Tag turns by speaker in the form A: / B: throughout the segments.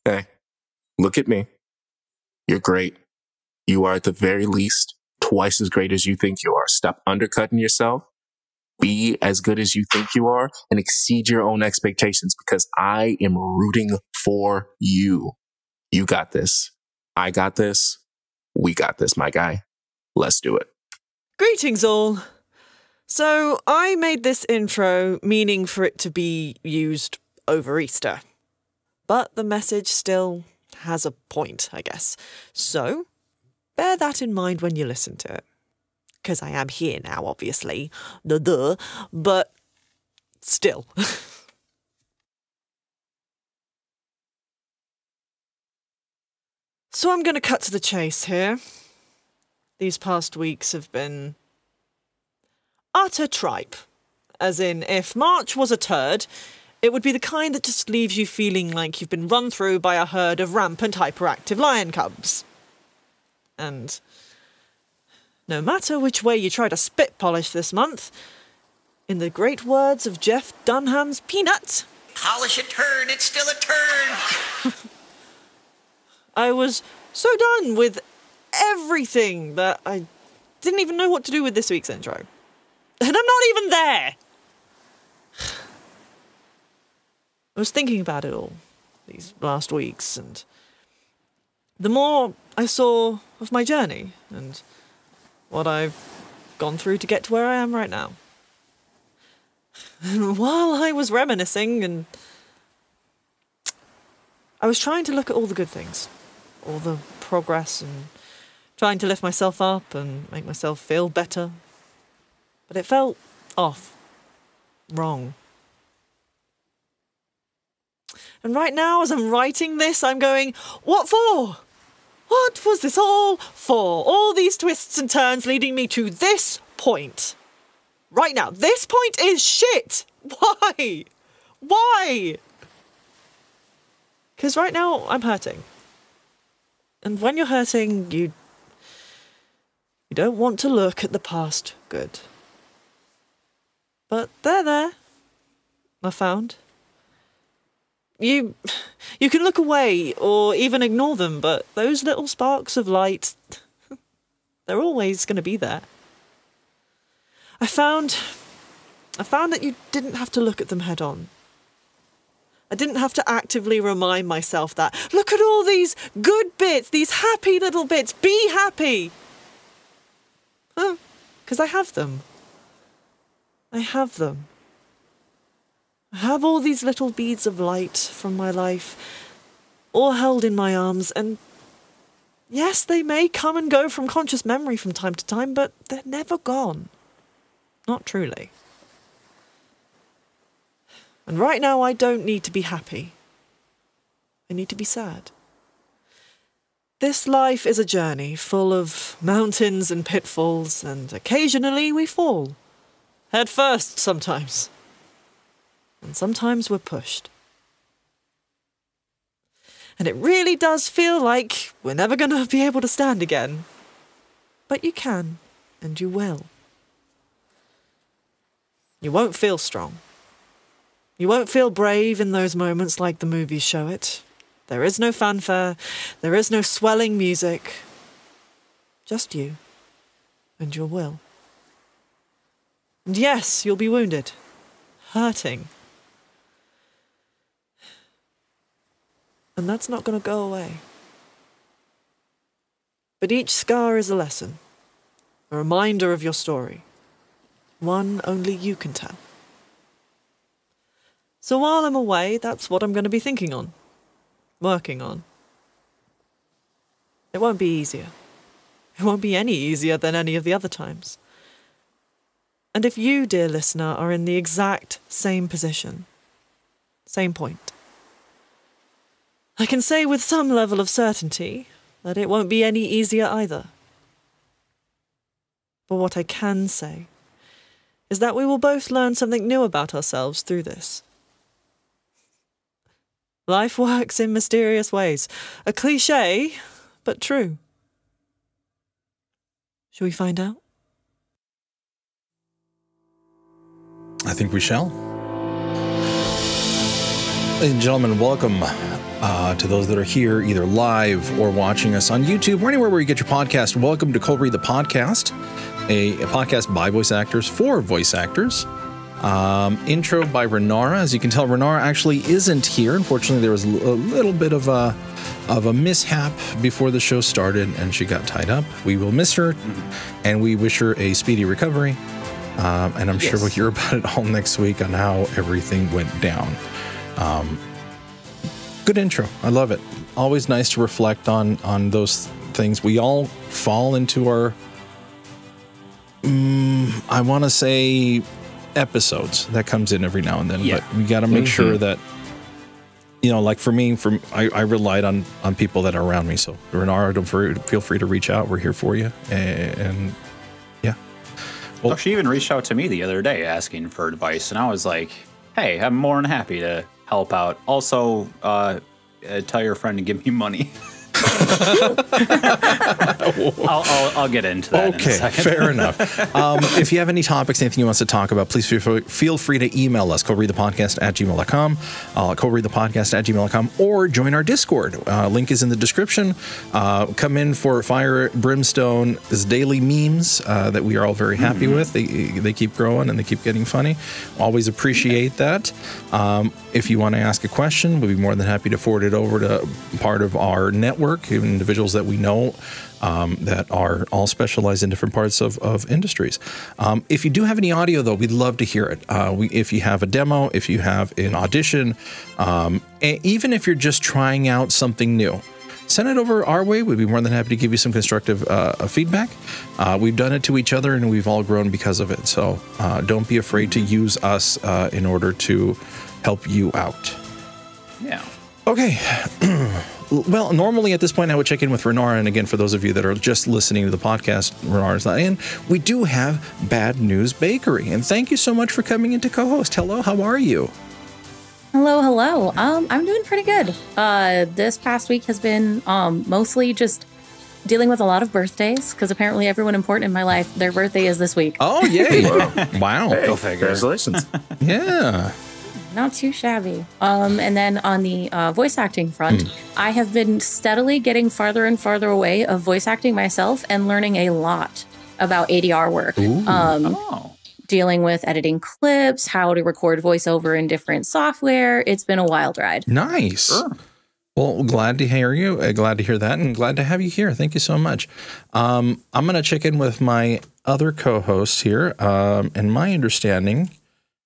A: Hey, look at me. You're great. You are at the very least twice as great as you think you are. Stop undercutting yourself. Be as good as you think you are and exceed your own expectations because I am rooting for you. You got this. I got this. We got this, my guy. Let's do it.
B: Greetings all. So I made this intro meaning for it to be used over Easter. But the message still has a point, I guess. So bear that in mind when you listen to it. Because I am here now, obviously. Duh. But still. So I'm going to cut to the chase here. These past weeks have been utter tripe. As in, if March was a turd, it would be the kind that just leaves you feeling like you've been run through by a herd of rampant hyperactive lion cubs. And no matter which way you try to spit polish this month, in the great words of Jeff Dunham's Peanut,
C: polish a turd, it's still a turd.
B: I was so done with everything that I didn't even know what to do with this week's intro. And I'm not even there! I was thinking about it all these last weeks, and the more I saw of my journey and what I've gone through to get to where I am right now. And while I was reminiscing, and I was trying to look at all the good things, all the progress, and trying to lift myself up and make myself feel better. But it felt off, wrong. And right now, as I'm writing this, I'm going, what for? What was this all for? All these twists and turns leading me to this point. Right now, this point is shit. Why? Why? Because right now, I'm hurting. And when you're hurting, you don't want to look at the past good. But they're there, I found. You can look away or even ignore them, but those little sparks of light, they're always going to be there. I found that you didn't have to look at them head on. I didn't have to actively remind myself that, look at all these good bits, these happy little bits, be happy. Because I have them. I have them. I have all these little beads of light from my life, all held in my arms, and yes, they may come and go from conscious memory from time to time, but they're never gone. Not truly. And right now, I don't need to be happy. I need to be sad. This life is a journey full of mountains and pitfalls, and occasionally we fall. Head first sometimes. And sometimes we're pushed. And it really does feel like we're never going to be able to stand again. But you can, and you will. You won't feel strong. You won't feel brave in those moments like the movies show it. There is no fanfare. There is no swelling music. Just you and your will. And yes, you'll be wounded. Hurting. And that's not going to go away. But each scar is a lesson. A reminder of your story. One only you can tell. So while I'm away, that's what I'm going to be thinking on. Working on. It won't be easier. It won't be any easier than any of the other times. And if you, dear listener, are in the exact same position, same point, I can say with some level of certainty that it won't be any easier either. But what I can say is that we will both learn something new about ourselves through this. Life works in mysterious ways. A cliché, but true. Shall we find out?
D: I think we shall. Ladies and gentlemen, welcome to those that are here either live or watching us on YouTube or anywhere where you get your podcast. Welcome to Cold Read the Podcast, a podcast by voice actors for voice actors. Intro by Renara. As you can tell, Renara actually isn't here. Unfortunately, there was a little bit of a mishap before the show started, and she got tied up. We will miss her, and we wish her a speedy recovery. And I'm sure we'll hear about it all next week on how everything went down. Good intro. I love it. Always nice to reflect on those things. We all fall into our, I want to say, episodes that comes in every now and then. But we got to make sure that, you know, like for me, I relied on people that are around me. So Renara, feel free to reach out. We're here for you. And yeah.
E: Well, she even reached out to me the other day asking for advice, and I was like, hey, I'm more than happy to help out. Also, tell your friend to give me money. I'll get into that.
D: Okay,
E: in a second.
D: fair enough. If you have any topics, anything you want us to talk about, please feel free to email us, ColdReadthePodcast@gmail.com, ColdReadthePodcast@gmail.com, or join our Discord. Link is in the description. Come in for Fire Brimstone's daily memes that we are all very happy with. They keep growing and they keep getting funny. Always appreciate that. If you want to ask a question, we'll be more than happy to forward it over to part of our network, individuals that we know that are all specialized in different parts of industries. If you do have any audio, though, we'd love to hear it. If you have a demo, if you have an audition, even if you're just trying out something new, send it over our way. We'd be more than happy to give you some constructive feedback. We've done it to each other, and we've all grown because of it. So don't be afraid to use us in order to help you out.
E: Yeah.
D: Okay. Well, normally at this point, I would check in with Renara. And again, for those of you that are just listening to the podcast, Renara's not in. We do have Bad News Bakery. And thank you so much for coming in to co-host. Hello, how are you?
F: Hello. I'm doing pretty good. This past week has been mostly just dealing with a lot of birthdays, because apparently everyone important in my life, their birthday is this week.
D: Oh, yay. Wow.
A: Hey,
E: Go figure.
A: Congratulations.
D: Yeah.
F: Not too shabby. And then on the voice acting front, I have been steadily getting farther and farther away of voice acting myself and learning a lot about ADR work. Dealing with editing clips, how to record voiceover in different software. It's been a wild ride.
D: Nice. Sure. Well, glad to hear you. Glad to hear that, and glad to have you here. Thank you so much. I'm going to check in with my other co-hosts here. And my understanding,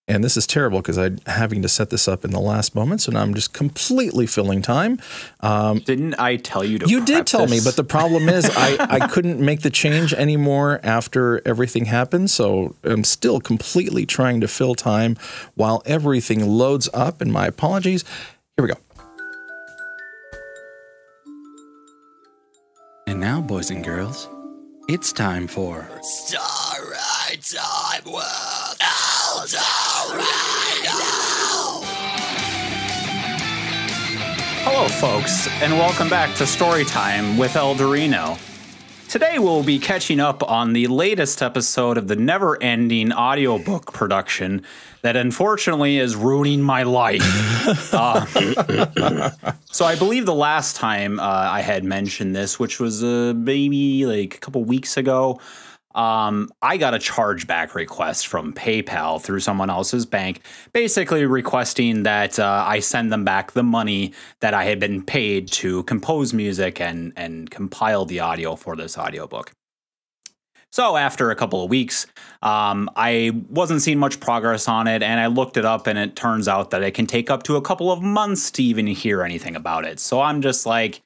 D: and this is terrible because I'm having to set this up in the last moment, so now I'm just completely filling time.
E: Didn't I tell you to
D: You did
E: prep
D: tell me,
E: this?
D: but the problem is I couldn't make the change anymore after everything happened, so I'm still completely trying to fill time while everything loads up, and my apologies. Here we go.
G: And now, boys and girls, it's time for
C: Starry Time with Eldurrino.
E: Hello, folks, and welcome back to Storytime with Eldurrino. Today we'll be catching up on the latest episode of the never-ending audiobook production that unfortunately is ruining my life. So I believe the last time I had mentioned this, which was maybe like a couple weeks ago, I got a chargeback request from PayPal through someone else's bank, basically requesting that I send them back the money that I had been paid to compose music and compile the audio for this audiobook. So after a couple of weeks, I wasn't seeing much progress on it, and I looked it up, and it turns out that it can take up to a couple of months to even hear anything about it. So I'm just like,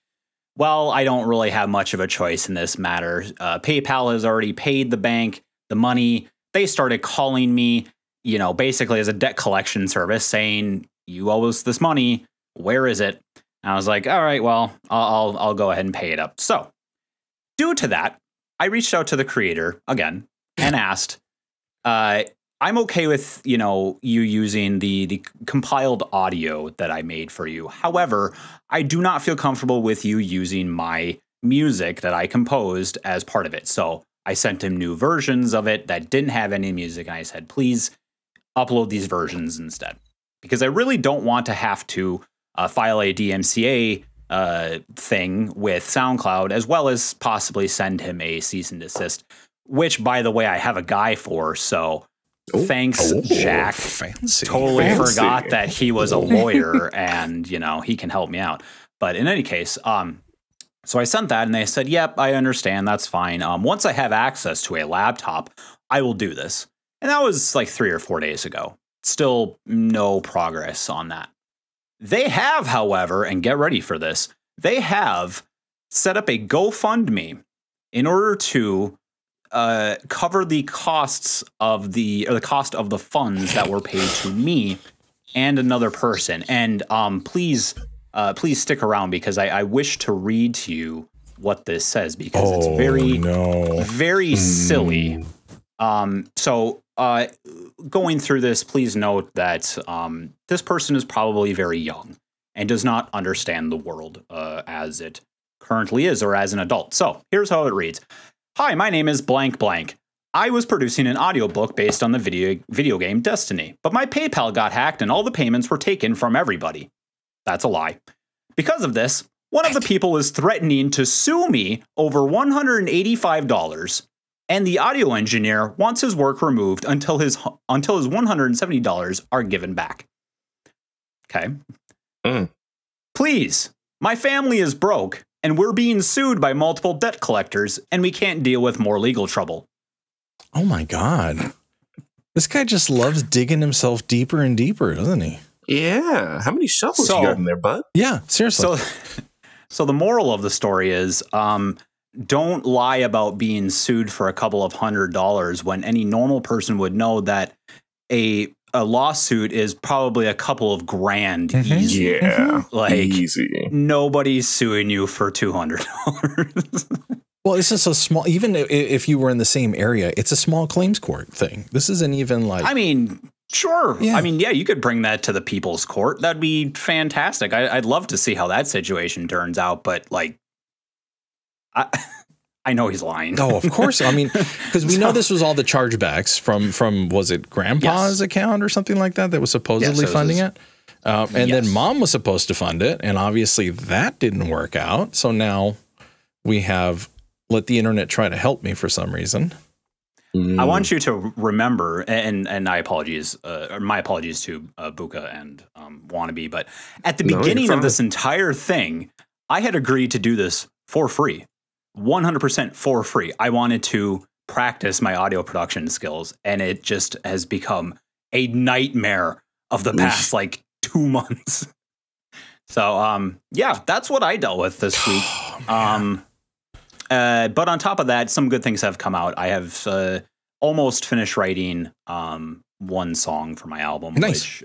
E: well, I don't really have much of a choice in this matter. PayPal has already paid the bank the money. They started calling me, you know, basically as a debt collection service saying, you owe us this money. Where is it? And I was like, all right, well, I'll go ahead and pay it up. So due to that, I reached out to the creator again and asked, I'm okay with, you know, you using the compiled audio that I made for you. However, I do not feel comfortable with you using my music that I composed as part of it. So I sent him new versions of it that didn't have any music. And I said, please upload these versions instead. because I really don't want to have to file a DMCA thing with SoundCloud, as well as possibly send him a cease and desist, which, by the way, I have a guy for. So thanks, Jack.
D: Fancy.
E: Totally forgot that he was a lawyer and, you know, he can help me out. But in any case, so I sent that and they said, yep, I understand. That's fine. Once I have access to a laptop, I will do this. And that was like 3 or 4 days ago. Still no progress on that. They have, however, and get ready for this, they have set up a GoFundMe in order to cover the costs of the cost of the funds that were paid to me and another person. And please stick around, because I wish to read to you what this says, because it's very silly. So going through this, please note that this person is probably very young and does not understand the world as it currently is, or as an adult. So here's how it reads. Hi, my name is blank blank. I was producing an audiobook based on the video game Destiny, but my PayPal got hacked and all the payments were taken from everybody. That's a lie. Because of this, one of the people is threatening to sue me over $185, and the audio engineer wants his work removed until his $170 are given back. Okay. Please, my family is broke, and we're being sued by multiple debt collectors, and we can't deal with more legal trouble.
D: Oh my God. This guy just loves digging himself deeper and deeper, doesn't he?
A: Yeah. How many shovels you got in there, bud?
D: Yeah, seriously.
E: So the moral of the story is, don't lie about being sued for a couple of $100 when any normal person would know that a lawsuit is probably a couple of grand easy.
A: Yeah.
E: Like,
A: easy.
E: Nobody's suing you for $200.
D: Well, it's just a small, even if you were in the same area, it's a small claims court thing. This isn't even like,
E: I mean, sure.
D: Yeah.
E: I mean, yeah, you could bring that to the people's court. That'd be fantastic. I'd love to see how that situation turns out, but like, I know he's lying.
D: Oh, of course. I mean, because we know this was all the chargebacks from was it Grandpa's account or something like that was supposedly funding it? And then Mom was supposed to fund it. And obviously that didn't work out. So now we have let the internet try to help me for some reason.
E: I want you to remember, and my apologies to Booka and Wannabe, but at the beginning of this entire thing, I had agreed to do this for free. 100% for free. I wanted to practice my audio production skills, and it just has become a nightmare of the past like 2 months. So yeah, that's what I dealt with this week. But on top of that, some good things have come out. I have almost finished writing one song for my album, which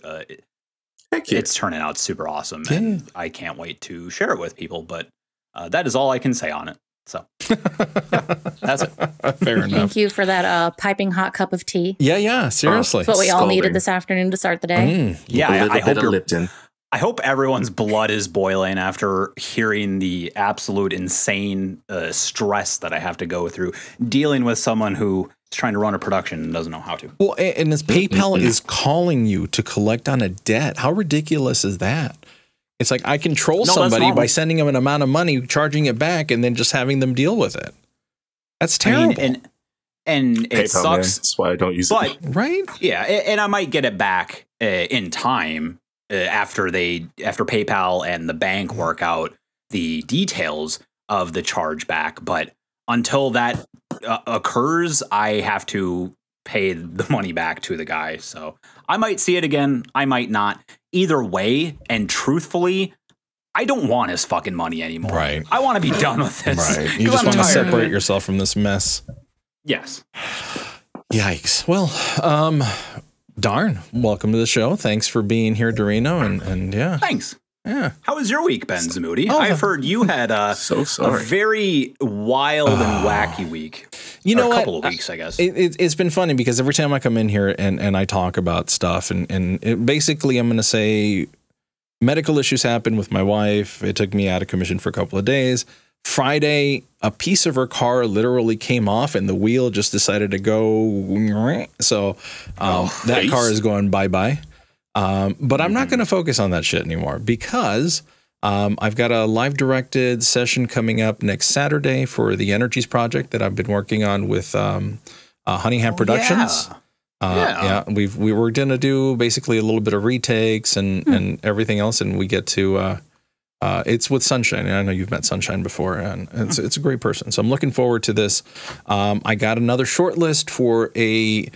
E: it's turning out super awesome, and I can't wait to share it with people. But that is all I can say on it. So that's it.
D: Fair enough.
F: Thank you for that piping hot cup of tea.
D: Yeah, seriously.
F: That's what we all needed this afternoon to start the day.
E: Yeah,
A: I hope Lipton.
E: I hope everyone's blood is boiling after hearing the absolute insane stress that I have to go through dealing with someone who is trying to run a production and doesn't know how to.
D: Well, and this PayPal is calling you to collect on a debt. How ridiculous is that? It's like I control somebody by sending them an amount of money, charging it back, and then just having them deal with it. That's terrible.
E: I mean, and it sucks. Man.
A: That's why I don't use it.
D: Right?
E: Yeah, and I might get it back in time after PayPal and the bank work out the details of the chargeback. But until that occurs, I have to pay the money back to the guy. So I might see it again. I might not. Either way, and truthfully, I don't want his fucking money anymore.
D: Right.
E: I want to be done with this.
D: Right. You just want to separate yourself from this mess.
E: Yes.
D: Yikes. Well, darn. Welcome to the show. Thanks for being here, Eldurrino. And yeah.
E: Thanks.
D: Yeah.
E: How was your week, Ben Zamoody? I've heard you had a very wild and wacky week.
D: You know,
E: a couple of weeks, I guess.
D: It's been funny because every time I come in here and I talk about stuff and basically I'm going to say medical issues happened with my wife. It took me out of commission for a couple of days. Friday, a piece of her car literally came off and the wheel just decided to go. So that car is going bye-bye. But I'm not going to focus on that shit anymore because I've got a live directed session coming up next Saturday for the Energies project that I've been working on with Honeyham Productions. We were going to do basically a little bit of retakes and everything else, and we get to it's with Sunshine, and I know you've met Sunshine before, and it's a great person. So I'm looking forward to this. I got another short list for a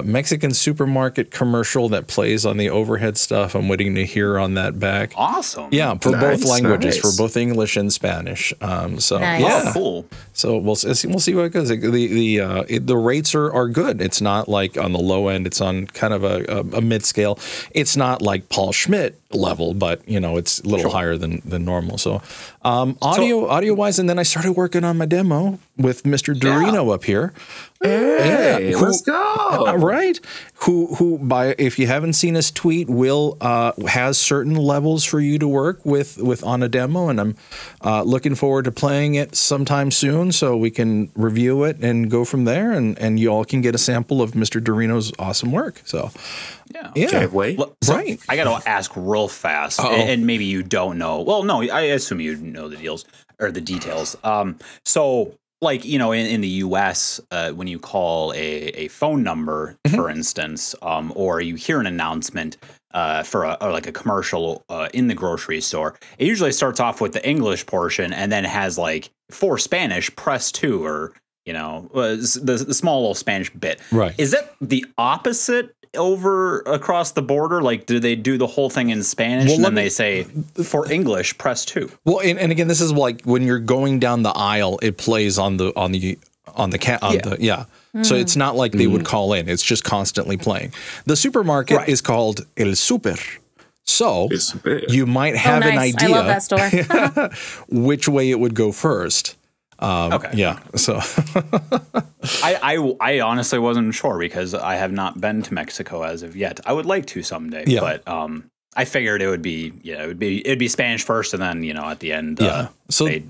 D: Mexican supermarket commercial that plays on the overhead stuff. I'm waiting to hear on that back.
E: Awesome.
D: Yeah, for both languages, for both English and Spanish. So yeah,
E: cool.
D: So we'll see what it goes. The rates are good. It's not like on the low end. It's on kind of a mid scale. It's not like Paul Schmidt level, but it's a little higher than normal. So audio wise, and then I started working on my demo with Mr. Eldurrino up here.
A: Hey, let's go.
D: Right. Who if you haven't seen his tweet, Will has certain levels for you to work with on a demo, and I'm looking forward to playing it sometime soon so we can review it and go from there, and you all can get a sample of Mr. Eldurrino's awesome work. So yeah.
A: Can't wait.
E: Right. I got to ask real fast, and maybe you don't know. Well, no, I assume you know the deals or the details. So like, in the U.S., when you call a phone number, for instance, or you hear an announcement for a commercial in the grocery store, it usually starts off with the English portion and then has like for Spanish, press 2, or the small little Spanish bit.
D: Right.
E: Is that the opposite over across the border? Like, do they do the whole thing in Spanish and then they say for English, press 2? Well,
D: and again, this is like when you're going down the aisle, it plays on the So it's not like they would call in. It's just constantly playing. The supermarket is called El Super. So you might have an idea.
F: I love that store.
D: which way it would go first.
E: Okay.
D: Yeah. So
E: I honestly wasn't sure because I have not been to Mexico as of yet. I would like to someday, but I figured it'd be Spanish first, and then at the end, so they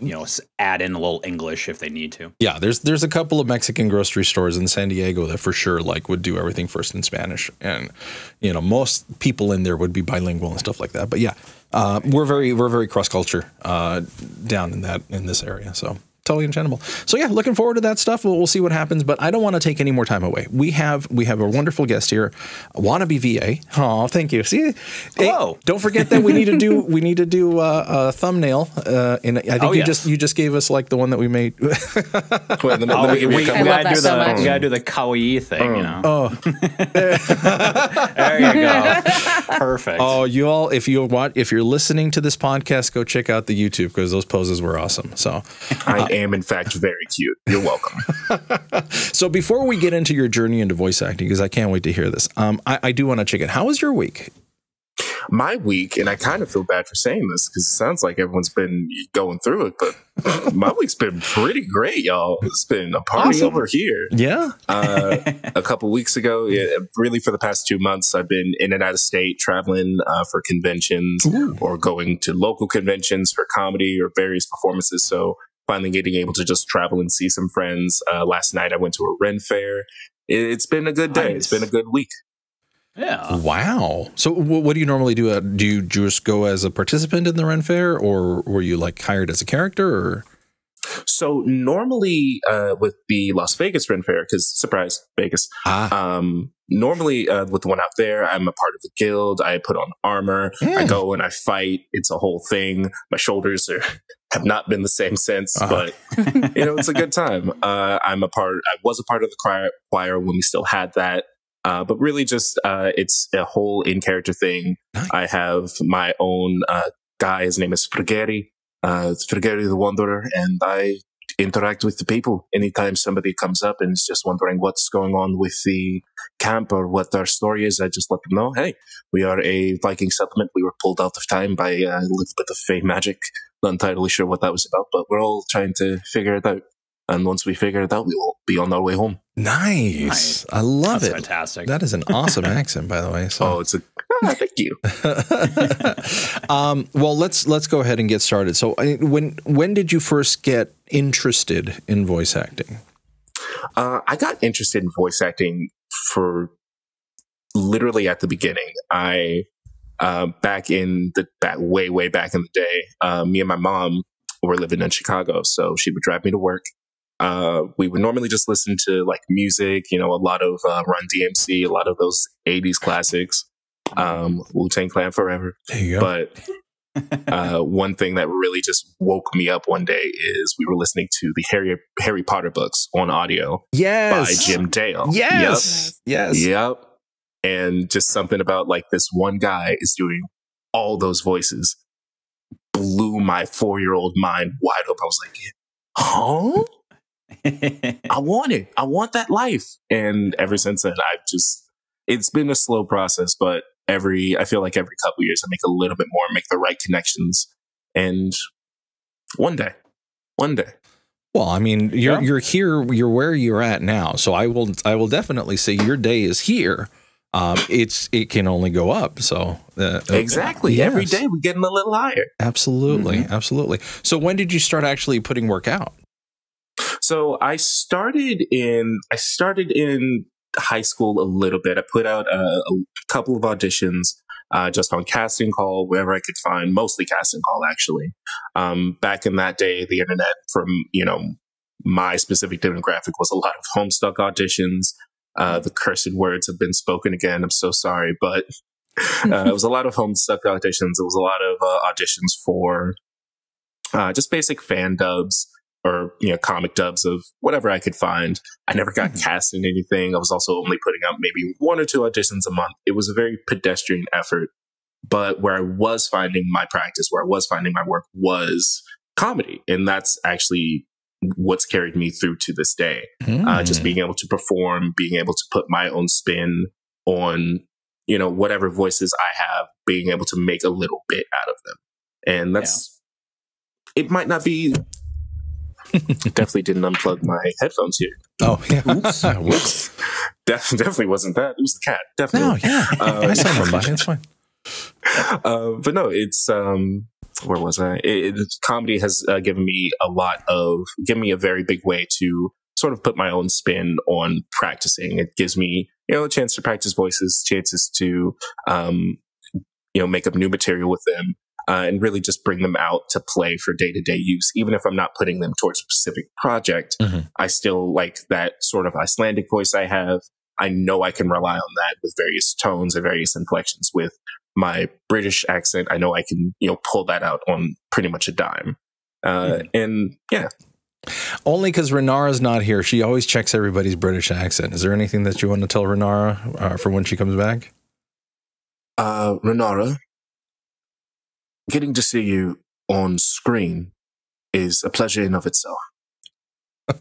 E: add in a little English if they need to.
D: Yeah, there's a couple of Mexican grocery stores in San Diego that for sure would do everything first in Spanish, and most people in there would be bilingual and stuff like that. But yeah, we're very cross culture down in this area, so. Totally understandable. So yeah, looking forward to that stuff. We'll see what happens, but I don't want to take any more time away. We have a wonderful guest here, wannabe VA. Oh, thank you. See,
E: hello.
D: Hey, don't forget that we need to do a thumbnail. And I think you just gave us like the one that we made.
E: We gotta do the kawaii thing.
D: Oh,
E: there you go. Perfect.
D: Oh, you all, if you're listening to this podcast, go check out the YouTube because those poses were awesome. So.
A: I am, in fact, very cute. You're welcome.
D: So before we get into your journey into voice acting, because I can't wait to hear this, I do want to check in. How was your week?
A: My week, and I kind of feel bad for saying this because it sounds like everyone's been going through it, but my week's been pretty great, y'all. It's been a party over here.
D: Yeah.
A: A couple weeks ago, really for the past 2 months, I've been in and out of state traveling for conventions or going to local conventions for comedy or various performances. So finally getting able to just travel and see some friends. Last night I went to a Ren fair. It's been a good day. Nice. It's been a good week.
E: Yeah.
D: Wow. So what do you normally do? Do you just go as a participant in the Ren fair, or were you like hired as a character? Or?
A: So normally with the Las Vegas Ren fair, because surprise, Vegas. Normally with the one out there, I'm a part of the guild. I put on armor. I go and I fight. It's a whole thing. My shoulders have not been the same since, but it's a good time. I was a part of the choir when we still had that. But really just it's a whole in-character thing. Nice. I have my own guy. His name is Frigeri. It's Frigeri the Wanderer, and I interact with the people anytime somebody comes up and is just wondering what's going on with the camp or what our story is. I just let them know, hey, we are a Viking settlement. We were pulled out of time by a little bit of fey magic. Not entirely sure what that was about, but we're all trying to figure it out. And once we figure it out, we will be on our way home.
D: Nice. I love it.
E: Fantastic.
D: That is an awesome accent, by the way. So.
A: Thank you.
D: Well, let's go ahead and get started. So when did you first get interested in voice acting?
A: I got interested in voice acting for literally at the beginning. I back way back in the day, me and my mom were living in Chicago, so she would drive me to work. We would normally just listen to like music, a lot of Run DMC, a lot of those 80s classics, Wu-Tang Clan forever.
D: There you go.
A: But one thing that really just woke me up one day is we were listening to the Harry Potter books on audio by Jim Dale.
D: Yes.
A: Yep. And just something about like this one guy is doing all those voices blew my 4-year-old mind wide open. I was like, huh? I want that life. And ever since then, it's been a slow process, but I feel like every couple years I make a little bit more, make the right connections. And one day.
D: Well, I mean, you're here, you're where you're at now. So I will definitely say your day is here. It can only go up. So
A: exactly. Yes. Every day we're getting a little higher.
D: Absolutely.
A: Mm-hmm.
D: Absolutely. So when did you start actually putting work out?
A: So I started in high school a little bit. I put out a couple of auditions, just on casting call, wherever I could find, mostly casting call, actually. Back in that day, the internet from, my specific demographic was a lot of Homestuck auditions. The cursed words have been spoken again. I'm so sorry, but it was a lot of Homestuck auditions. It was a lot of auditions for just basic fan dubs or comic dubs of whatever I could find. I never got cast in anything. I was also only putting out maybe 1 or 2 auditions a month. It was a very pedestrian effort, but where I was finding my practice, where I was finding my work was comedy, and that's actually what's carried me through to this day. Just being able to perform, being able to put my own spin on, whatever voices I have, being able to make a little bit out of them. And it might not be, definitely didn't unplug my headphones here.
D: Oh, yeah.
A: Whoops. Definitely wasn't that. It was the cat. Definitely.
D: No, yeah. I saw one by. It's fine.
A: But no, it's, where was I? Comedy has given me a very big way to sort of put my own spin on practicing. It gives me, a chance to practice voices, chances to, make up new material with them, and really just bring them out to play for day-to-day use. Even if I'm not putting them towards a specific project, I still like that sort of Icelandic voice I have. I know I can rely on that with various tones and various inflections. With my British accent, I know I can, pull that out on pretty much a dime. And yeah.
D: Only because Renara's not here. She always checks everybody's British accent. Is there anything that you want to tell Renara for when she comes back?
A: Renara, getting to see you on screen is a pleasure in of itself.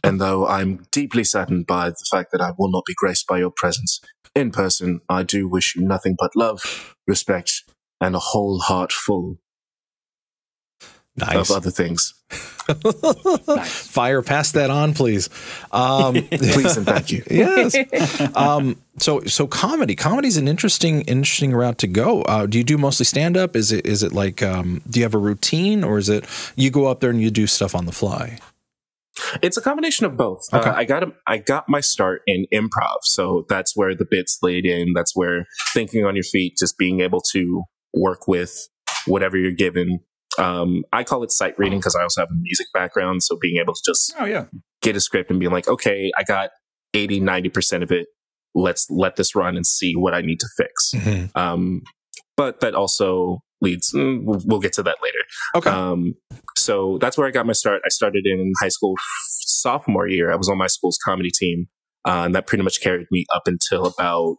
A: And though I'm deeply saddened by the fact that I will not be graced by your presence in person, I do wish you nothing but love, respect, and a whole heart full of other things.
D: Fire, pass that on, please.
A: Please and thank you.
D: Yes. So comedy's an interesting route to go. Do you do mostly stand up? Is it like, do you have a routine, or is it you go up there and you do stuff on the fly?
A: It's a combination of both.
D: Okay.
A: I got my start in improv, so that's where the bits laid in. That's where thinking on your feet, just being able to work with whatever you're given. I call it sight reading because I also have a music background, so being able to just get a script and be like, okay, I got 80-90% of it. Let's let this run and see what I need to fix. But that also leads, we'll get to that later.
D: Okay.
A: So that's where I got my start. I started in high school sophomore year. I was on my school's comedy team, and that pretty much carried me up until about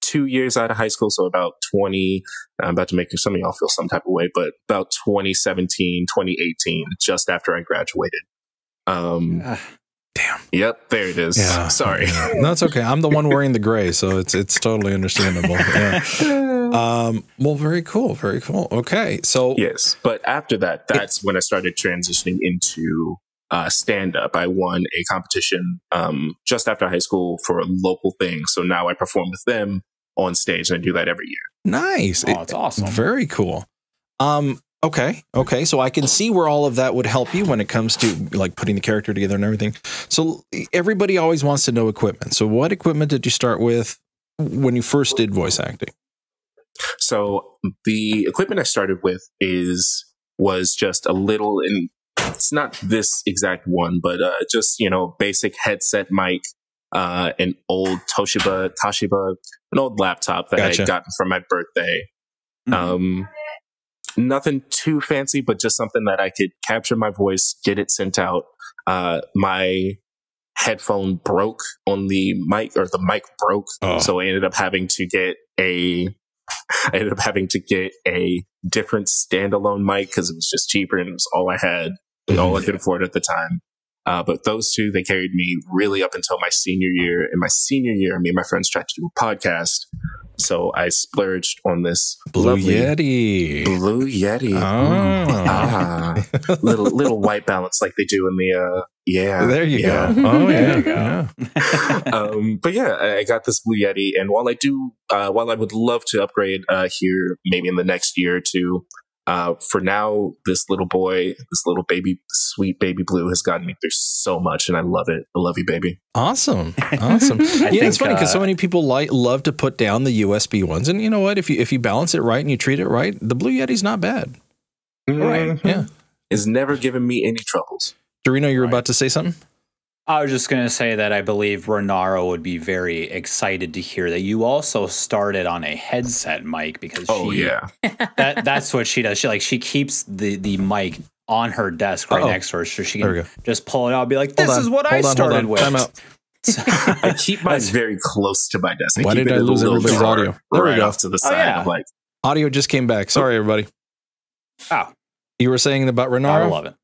A: 2 years out of high school. So about 20, I'm about to make some of y'all feel some type of way, but about 2017, 2018, just after I graduated.
D: Damn.
A: Yep, there it is.
D: Yeah.
A: Sorry.
D: No, it's okay. I'm the one wearing the gray, so it's totally understandable. Yeah. Well, very cool. Very cool. Okay. So
A: yes, but after that, that's when I started transitioning into stand-up. I won a competition just after high school for a local thing. So now I perform with them on stage, and I do that every year.
D: Nice.
E: Oh, it's awesome.
D: Very cool. Okay. So I can see where all of that would help you when it comes to like putting the character together and everything. So everybody always wants to know equipment. So what equipment did you start with? when you first did voice acting?
A: So the equipment I started with was just a little, and it's not this exact one, but just, basic headset mic, an old Toshiba, an old laptop that I had gotten from my birthday. Nothing too fancy, but just something that I could capture my voice, get it sent out. My headphone broke on the mic, or the mic broke. So I ended up having to get a different standalone mic because it was just cheaper and it was all I had, all I could afford at the time. But those two, they carried me really up until my senior year. In my senior year, me and my friends tried to do a podcast. So I splurged on this
D: Blue Yeti.
A: Little white balance like they do in the
D: There you go. Oh yeah.
A: But yeah, I got this Blue Yeti, and while I would love to upgrade here maybe in the next year or two, for now, this little baby, sweet baby Blue has gotten me through so much, and I love it. I love you, baby.
D: Awesome. It's funny because so many people love to put down the USB ones, and you know what? If you balance it right and you treat it right, the Blue Yeti's not bad.
A: Right?
D: Yeah,
A: it's never given me any troubles.
D: Dorino, you're about to say something?
E: I was just going to say that I believe Renara would be very excited to hear that you also started on a headset mic, because that's what she does. She keeps the mic on her desk right next to her, so she can just pull it out and be like, this is what I started with.
D: Time out.
A: I keep mine very close to my desk.
D: Why did I lose everybody's audio?
A: There we go. Off to the side. I'm like,
D: audio just came back. Sorry, everybody.
E: Oh,
D: you were saying about Renara?
E: I love it.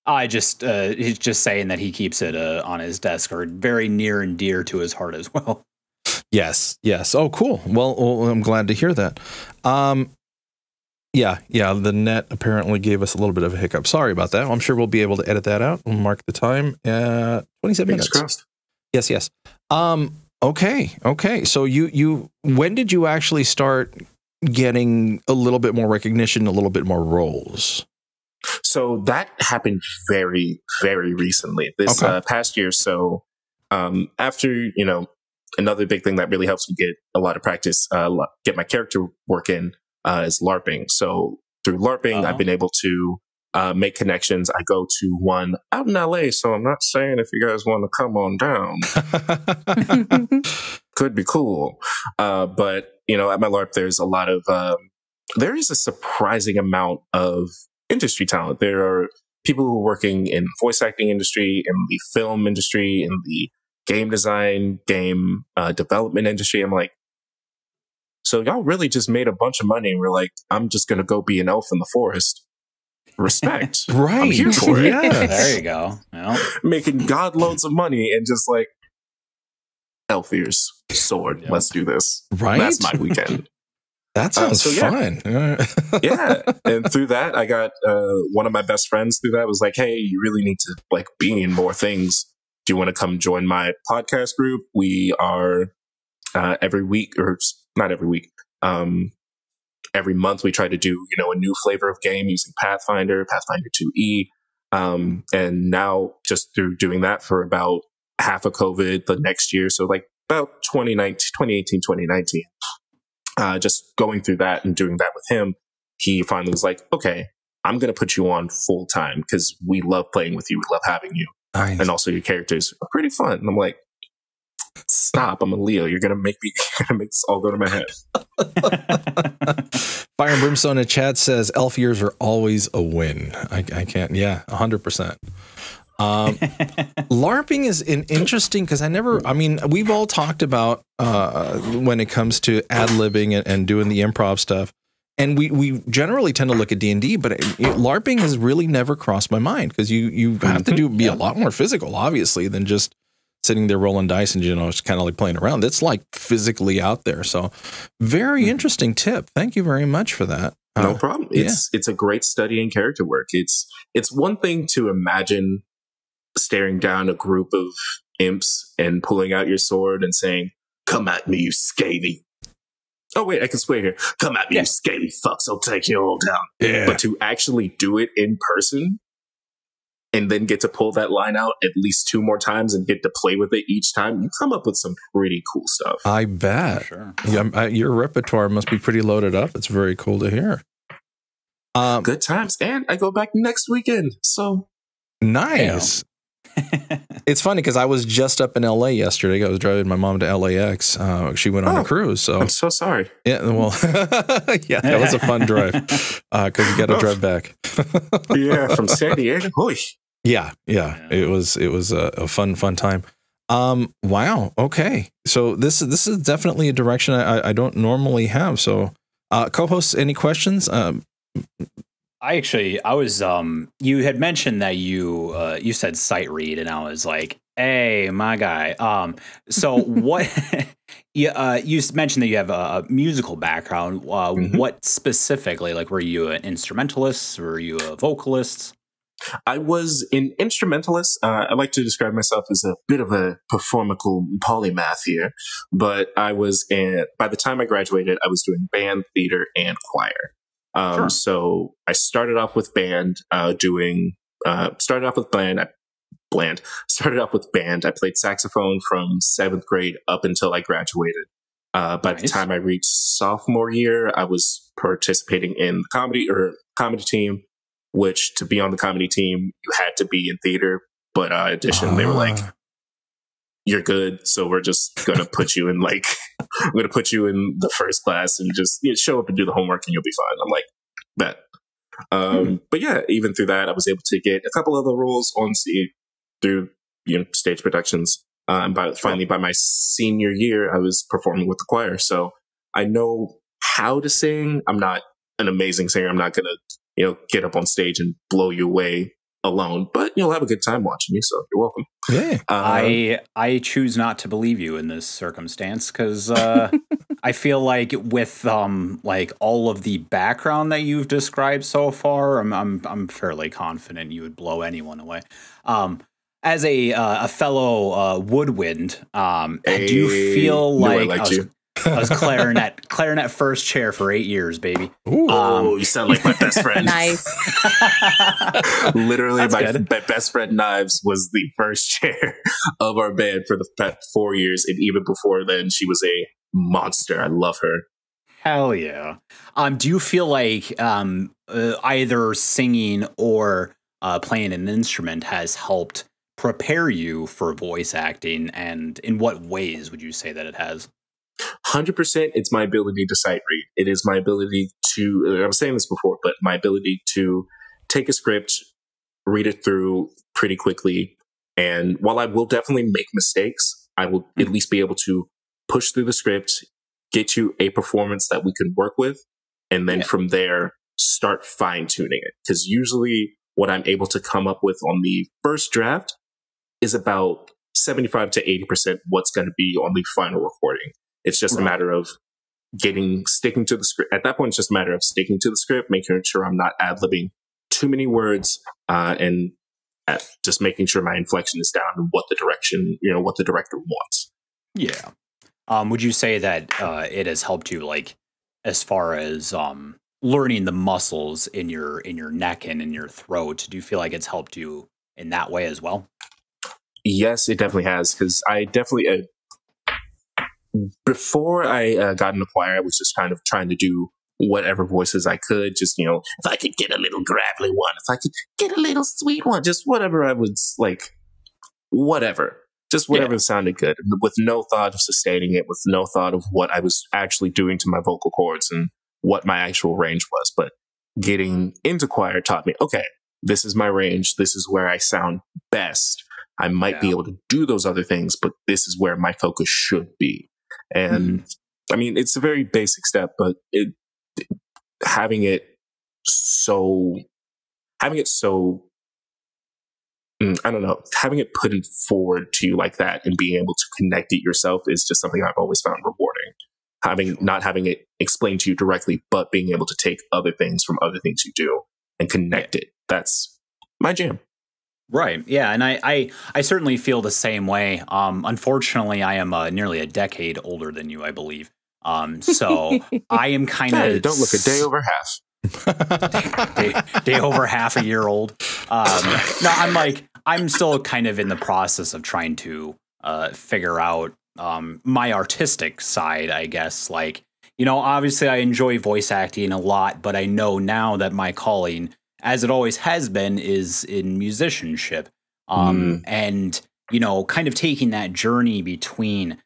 E: He's just saying that he keeps it on his desk, or very near and dear to his heart as well.
D: Yes. Oh, cool. Well, I'm glad to hear that. Yeah. The net apparently gave us a little bit of a hiccup. Sorry about that. I'm sure we'll be able to edit that out. We'll mark the time at 27 minutes.
A: Crossed.
D: Yes. Okay. So when did you actually start getting a little bit more recognition, a little bit more roles?
A: So that happened very, very recently, this past year. So after, another big thing that really helps me get a lot of practice, get my character work in, is LARPing. So through LARPing, I've been able to make connections. I go to one out in LA, so I'm not saying if you guys want to come on down. Could be cool. But, at my LARP, there's a lot of, there is a surprising amount of industry talent. There are people who are working in voice acting industry, in the film industry, in the game design, game development industry. I'm like, so y'all really just made a bunch of money and we're like, I'm just going to go be an elf in the forest. Respect.
D: Right.
A: I'm here for it.
E: Yes. There you go. Well.
A: Making god loads of money and just like, elf ears, sword. Let's do this.
D: Right.
A: That's my weekend.
D: That sounds fun.
A: Yeah. And through that, I got one of my best friends through that was like, hey, you really need to be in more things. Do you want to come join my podcast group? We are every week, or not every week, every month we try to do, a new flavor of game using Pathfinder 2E. And now just through doing that for about half of COVID the next year. So about 2018, 2019. Just going through that and doing that with him, he finally was like, okay, I'm going to put you on full time because we love playing with you. We love having you.
D: Nice.
A: And also your characters are pretty fun. And I'm like, stop. I'm a Leo. You're going to make this all go to my head.
D: Fire and Brimstone in chat says elf ears are always a win. I can't. Yeah, 100%. LARPing is interesting because we've all talked about when it comes to ad-libbing and doing the improv stuff, and we generally tend to look at D&D, but LARPing has really never crossed my mind because you have to be a lot more physical, obviously, than just sitting there rolling dice and it's kind of like playing around. It's like physically out there. So very interesting tip. Thank you very much for that.
A: No problem. It's a great study in character work. It's one thing to imagine staring down a group of imps and pulling out your sword and saying, come at me, you scaly. Oh, wait, I can swear here. Come at me, you scaly fucks. I'll take you all down.
D: Yeah.
A: But to actually do it in person, and then get to pull that line out at least 2 more times and get to play with it each time, you come up with some pretty cool stuff.
D: I bet.
E: Sure.
D: Yeah, your repertoire must be pretty loaded up. It's very cool to hear.
A: Good times. And I go back next weekend. So
D: nice. It's funny because I was just up in LA yesterday. I was driving my mom to LAX. She went on a cruise. So
A: I'm so sorry.
D: Yeah, well, yeah, that was a fun drive because you got to drive back.
A: Yeah, from San Diego. Oy.
D: Yeah. It was a fun time. Wow. Okay. So this is definitely a direction I don't normally have. So, co-hosts, any questions?
E: I was you had mentioned that you said sight read, and I was like, hey, my guy. So what you mentioned that you have a musical background. What specifically? Like, were you an instrumentalist? Were you a vocalist?
A: I was an instrumentalist. I like to describe myself as a bit of a performical polymath here, but by the time I graduated, I was doing band, theater, and choir.
E: Sure.
A: So I started off with band, started off with band. I played saxophone from 7th grade up until I graduated. By the time I reached sophomore year, I was participating in the comedy team, which to be on the comedy team, you had to be in theater, but audition, they were like, you're good. So we're just going to put you in I'm going to put you in the first class and just show up and do the homework and you'll be fine. I'm like, bet. But yeah, even through that, I was able to get a couple other roles on through stage productions. Finally, by my senior year, I was performing with the choir. So I know how to sing. I'm not an amazing singer. I'm not going to get up on stage and blow you away alone, but you'll have a good time watching me, so you're welcome.
D: Yeah.
E: I choose not to believe you in this circumstance because I feel like with all of the background that you've described so far, I'm fairly confident you would blow anyone away. As a fellow woodwind, do you feel like I was clarinet first chair for 8 years, baby.
A: Ooh, you sound like my best friend.
F: Nice.
A: Literally, my best friend Knives was the first chair of our band for the past 4 years, and even before then, she was a monster. I love her.
E: Hell yeah. Do you feel like either singing or playing an instrument has helped prepare you for voice acting, and in what ways would you say that it has?
A: 100%, it's my ability to sight read. It is my ability to, I was saying this before, but my ability to take a script, read it through pretty quickly. And while I will definitely make mistakes, I will at least be able to push through the script, get you a performance that we can work with, and then from there, start fine tuning it. Because usually what I'm able to come up with on the first draft is about 75 to 80% what's going to be on the final recording. It's just a matter of sticking to the script. At that point, it's just a matter of sticking to the script, making sure I'm not ad-libbing too many words, and just making sure my inflection is down and what the director wants.
E: Yeah. Would you say that it has helped you, like, as far as learning the muscles in your neck and in your throat? Do you feel like it's helped you in that way as well?
A: Yes, it definitely has, because I definitely before I got in the choir, I was just kind of trying to do whatever voices I could. Just, if I could get a little gravelly one, if I could get a little sweet one, just whatever I was like, whatever. Just whatever sounded good, with no thought of sustaining it, with no thought of what I was actually doing to my vocal cords and what my actual range was. But getting into choir taught me, okay, this is my range. This is where I sound best. I might be able to do those other things, but this is where my focus should be. And I mean, it's a very basic step, but having it so I don't know, having it put it forward to you like that and being able to connect it yourself is just something I've always found rewarding. Not having it explained to you directly, but being able to take other things from other things you do and connect it. That's my jam.
E: Right. Yeah. And I certainly feel the same way. Unfortunately, I am nearly a decade older than you, I believe. So I am kind of...
A: Don't look a day over half.
E: day over half a year old. No, I'm still kind of in the process of trying to figure out my artistic side, I guess. Like, you know, obviously I enjoy voice acting a lot, but I know now that my calling, as it always has been, is in musicianship. And, you know, kind of taking that journey between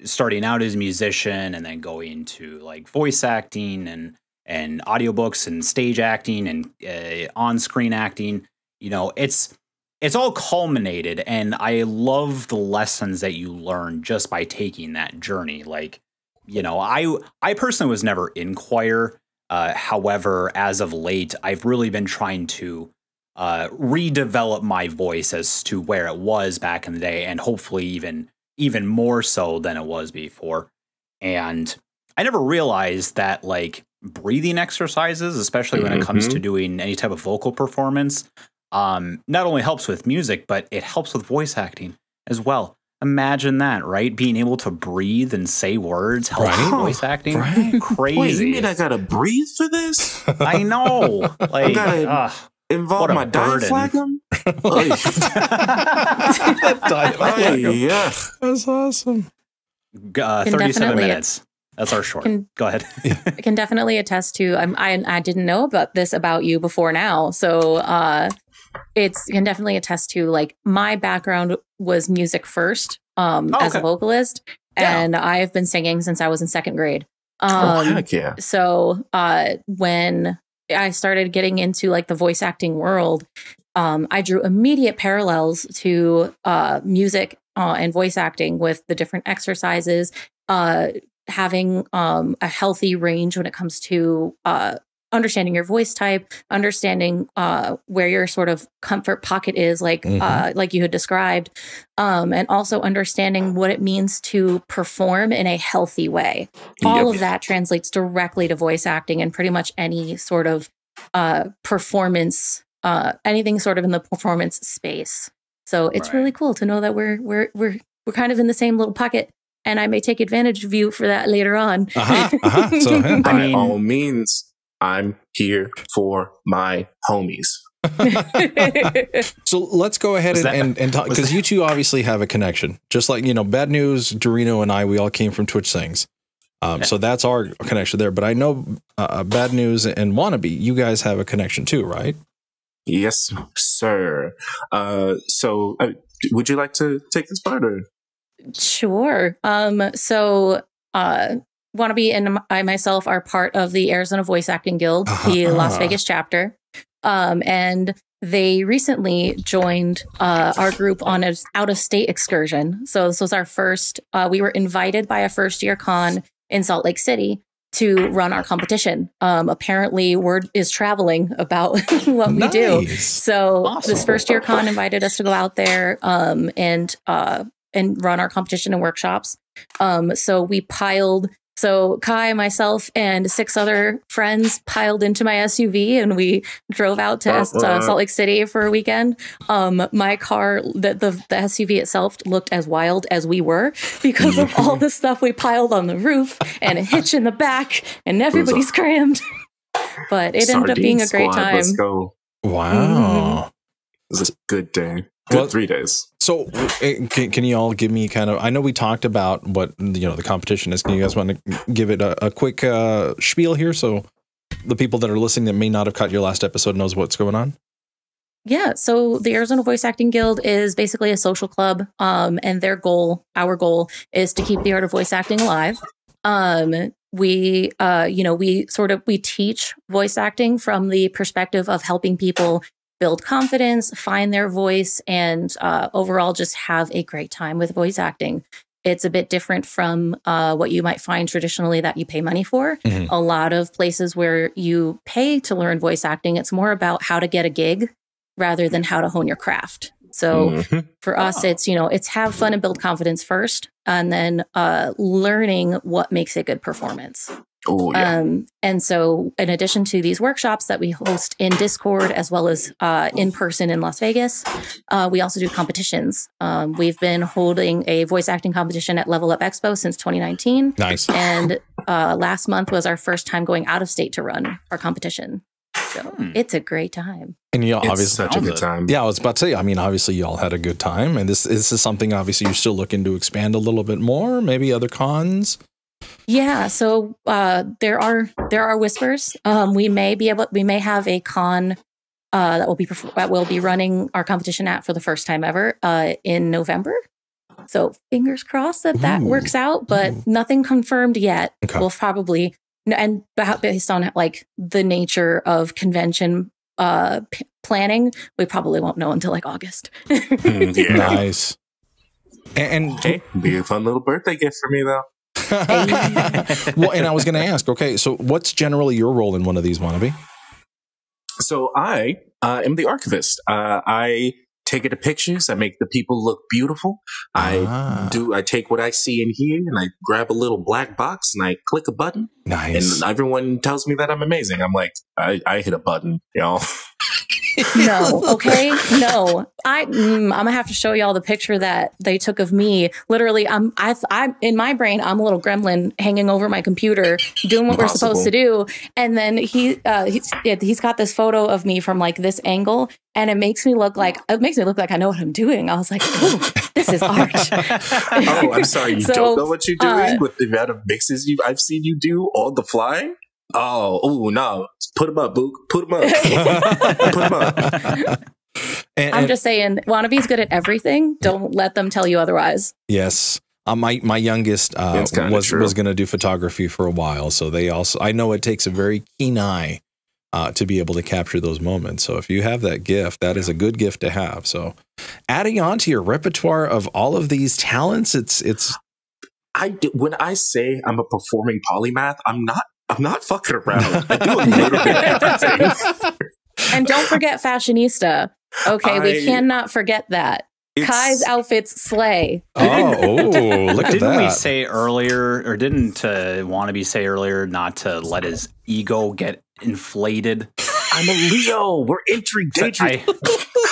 E: starting out as a musician and then going to like voice acting and audiobooks and stage acting and on-screen acting, you know, it's all culminated, and I love the lessons that you learn just by taking that journey. Like, you know, I personally was never in choir. However, as of late, I've really been trying to redevelop my voice as to where it was back in the day, and hopefully even more so than it was before. And I never realized that like breathing exercises, especially when it comes to doing any type of vocal performance, not only helps with music, but it helps with voice acting as well. Imagine that, right? Being able to breathe and say words helps with voice acting. Right? Crazy.
A: Wait, you mean I gotta breathe for this?
E: I know. Like,
A: I gotta involve my diaphragm?
D: Yeah. That's awesome.
E: 37 minutes. That's our short. Go ahead.
F: I can definitely attest to, I didn't know about this about you before now. So can definitely attest to, like, my background was music first as a vocalist. And I have been singing since I was in second grade.
A: Heck yeah.
F: So when I started getting into like the voice acting world, I drew immediate parallels to music and voice acting with the different exercises, having a healthy range when it comes to understanding your voice type, understanding where your sort of comfort pocket is, like you had described, and also understanding what it means to perform in a healthy way. All of that translates directly to voice acting and pretty much any sort of performance, anything sort of in the performance space. So it's really cool to know that we're kind of in the same little pocket. And I may take advantage of you for that later on.
D: So,
A: by all means, I'm here for my homies.
D: So let's go ahead and talk, because you two obviously have a connection. Just like, you know, Bad News, Eldurrino, and I, we all came from Twitch Sings. So that's our connection there. But I know Bad News and Wannabe, you guys have a connection too, right?
A: Yes, sir. So would you like to take this part? Or?
F: Sure. So Wannabe and I myself are part of the Arizona Voice Acting Guild, the Las Vegas chapter. And they recently joined our group on an out-of-state excursion. So this was our first, we were invited by a first-year con in Salt Lake City to run our competition. Apparently word is traveling about what we do. So this first-year con invited us to go out there and run our competition and workshops. So Kai, myself, and 6 other friends piled into my SUV, and we drove out to Salt Lake City for a weekend. My car, the SUV itself, looked as wild as we were because of all the stuff we piled on the roof and a hitch in the back, and everybody's crammed. But it ended up being a great time.
A: Let's go.
D: Wow.
A: It was a good day. Good 3 days.
D: So can you all give me kind of, I know we talked about what, you know, the competition is. Can you guys want to give it a quick spiel here so the people that are listening that may not have caught your last episode knows what's going on?
F: Yeah, so the Arizona Voice Acting Guild is basically a social club, and our goal is to keep the art of voice acting alive. We teach voice acting from the perspective of helping people build confidence, find their voice, and overall just have a great time with voice acting. It's a bit different from what you might find traditionally that you pay money for. A lot of places where you pay to learn voice acting, it's more about how to get a gig rather than how to hone your craft. So for us, it's have fun and build confidence first, and then learning what makes a good performance.
A: Oh, yeah.
F: And so in addition to these workshops that we host in Discord, as well as in person in Las Vegas, we also do competitions. We've been holding a voice acting competition at Level Up Expo since 2019.
D: Nice.
F: And last month was our first time going out of state to run our competition. So it's a great time.
D: And you
A: It's
D: obviously
A: such a good time.
D: Yeah, I was about to say, I mean, obviously you all had a good time, and this is something obviously you're still looking to expand a little bit more, maybe other cons.
F: Yeah, so there are whispers. We may have a con that we'll be running our competition at for the first time ever in November. So fingers crossed that works out, but nothing confirmed yet.
D: Okay.
F: We'll probably, and based on like the nature of convention planning, we probably won't know until like August.
A: Yeah.
D: Nice. And
A: Hey, be a fun little birthday gift for me, though.
D: well, and I was going to ask, okay, so what's generally your role in one of these, Wannabe?
A: So I am the archivist. I take it to pictures. I make the people look beautiful. I take what I see in here and I grab a little black box and I click a button.
D: Nice.
A: And everyone tells me that I'm amazing. I'm like, I hit a button, y'all.
F: No, okay, no. I'm gonna have to show y'all the picture that they took of me. Literally, I'm in my brain, I'm a little gremlin hanging over my computer, doing what we're supposed to do, and then he's got this photo of me from like this angle, and it makes me look like I know what I'm doing. I was like, ooh, this is art.
A: Oh, I'm sorry, you don't know what you're doing with the amount of mixes I've seen you do on the fly. Oh, no. Put him up, Book. Put him up. Put him up.
F: I'm just saying, Wannabe's good at everything. Don't let them tell you otherwise.
D: Yes. My youngest was going to do photography for a while. So I know it takes a very keen eye to be able to capture those moments. So if you have that gift, that is a good gift to have. So adding on to your repertoire of all of these talents, when I say I'm a performing polymath, I'm not fucking around. I do a little bit of everything.
F: And don't forget fashionista. Okay, we cannot forget that. Kai's outfits slay.
D: Look at that.
E: Didn't we say earlier, or didn't Wannabe say earlier not to let his ego get inflated?
A: I'm a Leo. We're entering dangerous.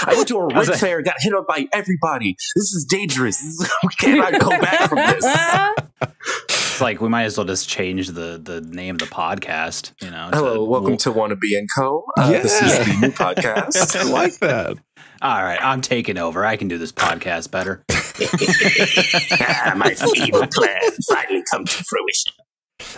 A: I went to a rig fair, got hit up by everybody. This is dangerous. We cannot go back from this.
E: It's like we might as well just change the name of the podcast. You know.
A: Hello, welcome to Wannabe and Co. This is the new podcast.
D: I like that.
E: All right, I'm taking over. I can do this podcast better.
A: My evil plan finally come to fruition.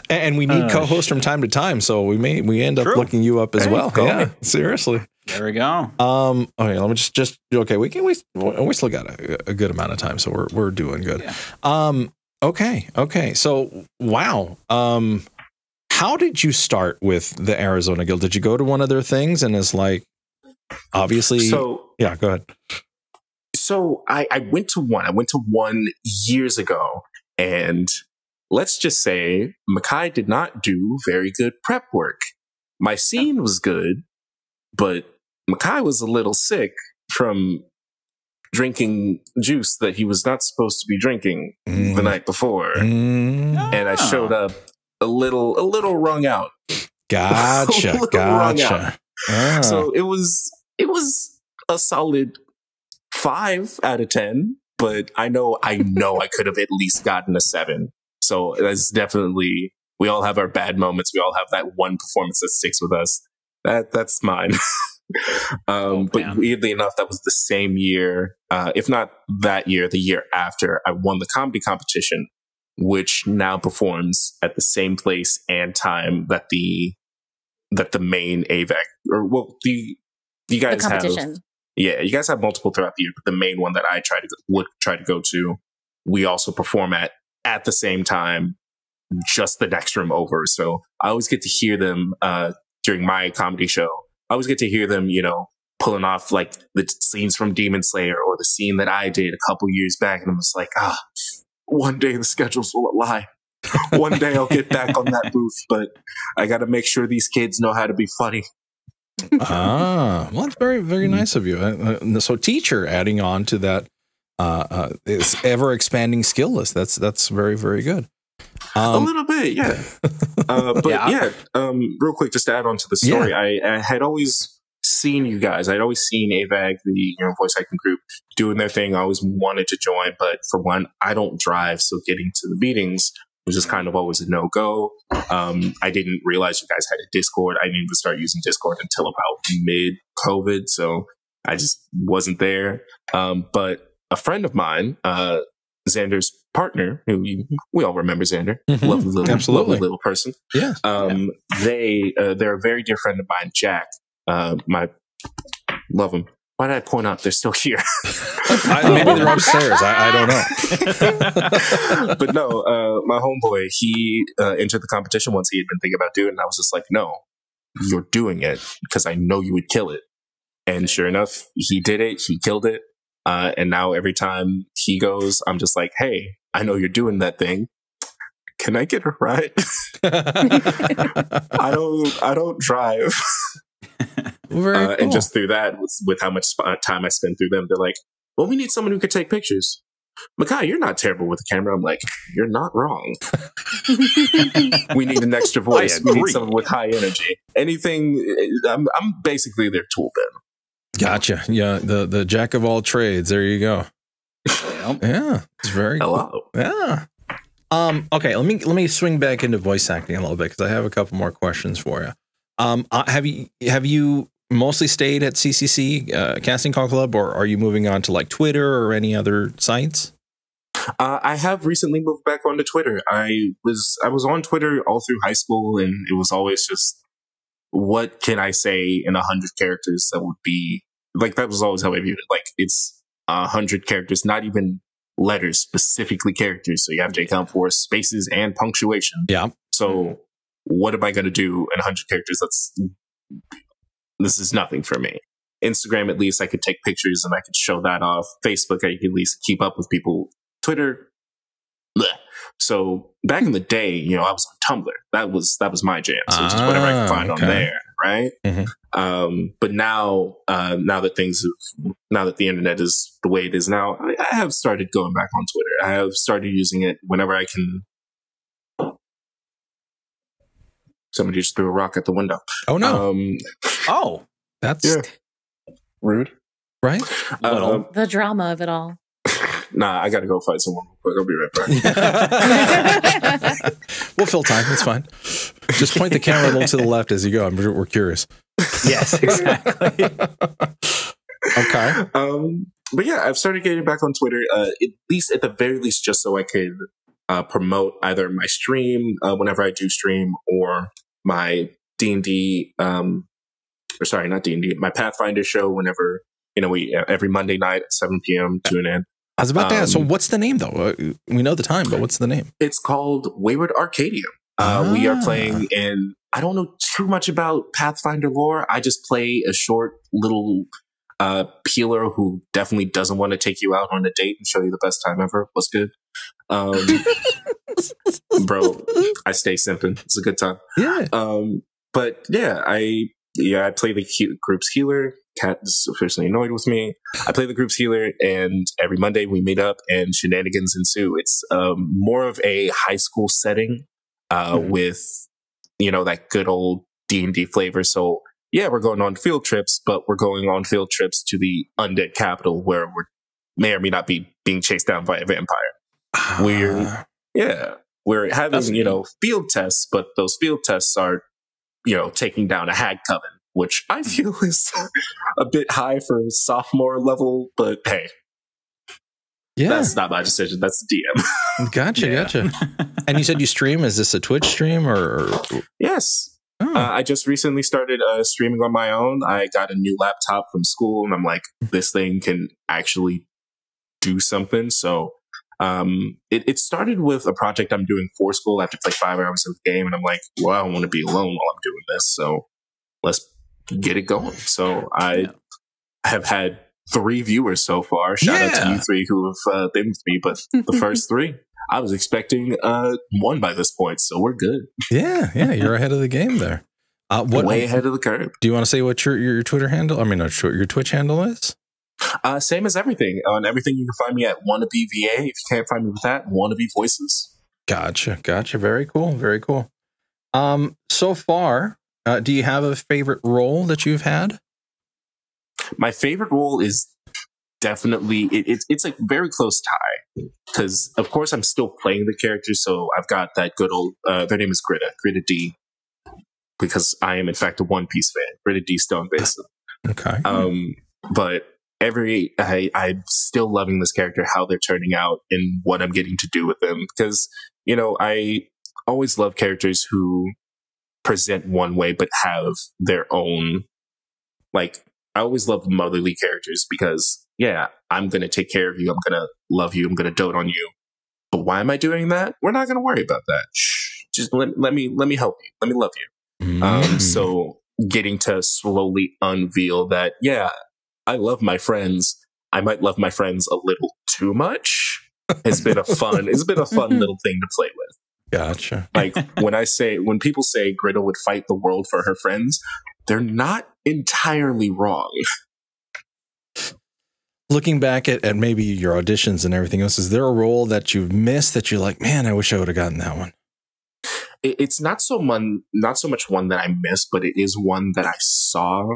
D: And we need co-hosts from time to time, so we end up looking you up as well. Yeah, seriously.
E: There we go.
D: Okay, let me just okay. We still got a good amount of time, so we're doing good. Yeah. Okay. So wow. How did you start with the Arizona Guild? Did you go to one of their things and is like obviously? So yeah, go ahead.
A: So I went to one. I went to one years ago, and let's just say Makai did not do very good prep work. My scene was good, but Makai was a little sick from drinking juice that he was not supposed to be drinking the night before. And I showed up a little wrung out.
D: Gotcha.
A: So it was a solid 5 out of 10, but I know I could have at least gotten a 7. So that's definitely, we all have our bad moments. We all have that one performance that sticks with us. That's mine. But weirdly enough, that was the same year, if not that year, the year after, I won the comedy competition, which now performs at the same place and time that the main AVAC, or well, you guys have, you guys have multiple throughout the year, but the main one that I would try to go to, we also perform at the same time, just the next room over. So I always get to hear them during my comedy show. I always get to hear them, pulling off like the scenes from Demon Slayer or the scene that I did a couple years back. And I'm just like, one day the schedules will lie. One day I'll get back on that booth, but I got to make sure these kids know how to be funny.
D: Well, that's very, very nice of you. So teacher adding on to that is ever expanding skill list. That's very, very good.
A: A little bit, yeah. Real quick, just to add on to the story, I had always seen you guys. I'd always seen AVAG, the voice acting group, doing their thing. I always wanted to join, but for one, I don't drive, so getting to the meetings was just kind of always a no-go. I didn't realize you guys had a Discord. I didn't even start using Discord until about mid-COVID, so I just wasn't there. But a friend of mine, Xander's partner, who we all remember Xander, lovely little person.
D: Yeah.
A: They're a very dear friend of mine, Jack. Love him. Why did I point out they're still here?
D: Maybe they're upstairs. I don't know.
A: But no, my homeboy, he entered the competition once. He had been thinking about doing it, and I was just like, no, you're doing it because I know you would kill it. And sure enough, he did it. He killed it. And now every time he goes, I'm just like, hey, I know you're doing that thing. Can I get a ride? I don't drive.
D: Very cool.
A: And just through that, with how much time I spend through them, they're like, well, we need someone who could take pictures. Makai, you're not terrible with a camera. I'm like, you're not wrong. We need an extra voice. We need someone with high energy. Anything. I'm basically their tool then.
D: Gotcha. Yeah, the jack of all trades. There you go. Yeah, it's very
A: Hello.
D: Cool. Yeah. Okay, let me swing back into voice acting a little bit because I have a couple more questions for you. Have you mostly stayed at CCC Casting Call Club, or are you moving on to like Twitter or any other sites?
A: I have recently moved back onto Twitter. I was on Twitter all through high school, and it was always just, what can I say in 100 characters that would be like, that was always how I viewed it. Like, it's 100 characters, not even letters, specifically characters. So you have to account for spaces and punctuation.
D: Yeah.
A: So what am I going to do in 100 characters? This is nothing for me. Instagram, at least I could take pictures and I could show that off. Facebook, I could at least keep up with people. Twitter, bleh. So back in the day, I was on Tumblr. That was my jam. So just whatever I could find on there, right?
D: Mm-hmm.
A: But now that the internet is the way it is now, I have started going back on Twitter. I have started using it whenever I can. Somebody just threw a rock at the window.
D: Oh no! That's
A: rude,
D: right?
F: The drama of it all.
A: Nah, I gotta go fight someone real quick. I'll be right back.
D: We'll fill time. It's fine. Just point the camera a little to the left as you go. We're curious.
E: Yes, exactly.
D: Okay.
A: But yeah, I've started getting back on Twitter. At the very least, just so I could promote either my stream whenever I do stream, or my D&D, not D&D, my Pathfinder show whenever, we every Monday night at 7 p.m. tune in.
D: I was about to ask, so what's the name though? We know the time, but what's the name?
A: It's called Wayward Arcadium. We are playing in, I don't know too much about Pathfinder lore. I just play a short little peeler who definitely doesn't want to take you out on a date and show you the best time ever. What's good? Bro, I stay simping. It's a good time.
D: Yeah.
A: But yeah, I play the group's healer. Kat is officially annoyed with me. I play the group's healer, and every Monday we meet up and shenanigans ensue. It's more of a high school setting with, that good old D&D flavor. So yeah, we're going on field trips, but we're going on field trips to the undead capital where we may or may not be being chased down by a vampire. We're having, field tests, but those field tests are, taking down a hag coven, which I feel is a bit high for sophomore level, but hey, that's not my decision. That's the DM.
D: Gotcha. And you said you stream? Is this a Twitch stream or?
A: Yes.
D: Oh.
A: I just recently started streaming on my own. I got a new laptop from school, and I'm like, this thing can actually do something. So it started with a project I'm doing for school. I have to play 5 hours of the game, and I'm like, well, I don't want to be alone while I'm doing this, so let's get it going. So I have had 3 viewers so far. Shout out to you 3 who have been with me, but the first 3, I was expecting 1 by this point, so we're good.
D: Yeah, you're ahead of the game there.
A: Way ahead of the curve.
D: Do you want to say what your Twitter handle? I mean, not sure, your Twitch handle is?
A: Same as everything. On everything, you can find me at WannabeVA. If you can't find me with that, Wannabe Voices.
D: Gotcha. Very cool. So far, do you have a favorite role that you've had?
A: My favorite role is definitely it's a very close tie because of course I'm still playing the characters, so I've got that good old their name is Greta D, because I am in fact a One Piece fan. Greta D Stone Basin.
D: Okay.
A: But I'm still loving this character, how they're turning out and what I'm getting to do with them, because I always love characters who present one way but have their own, like, I always love motherly characters because, yeah, I'm going to take care of you. I'm going to love you. I'm going to dote on you. But why am I doing that? We're not going to worry about that. Shh. Just let me help you. Let me love you. So getting to slowly unveil that, yeah, I love my friends. I might love my friends a little too much. It's been a fun little thing to play with.
D: Gotcha.
A: Like when people say Greta would fight the world for her friends, they're not entirely wrong.
D: Looking back at maybe your auditions and everything else, is there a role that you've missed that you're like, man, I wish I would have gotten that one?
A: It's not so much one that I missed, but it is one that I saw.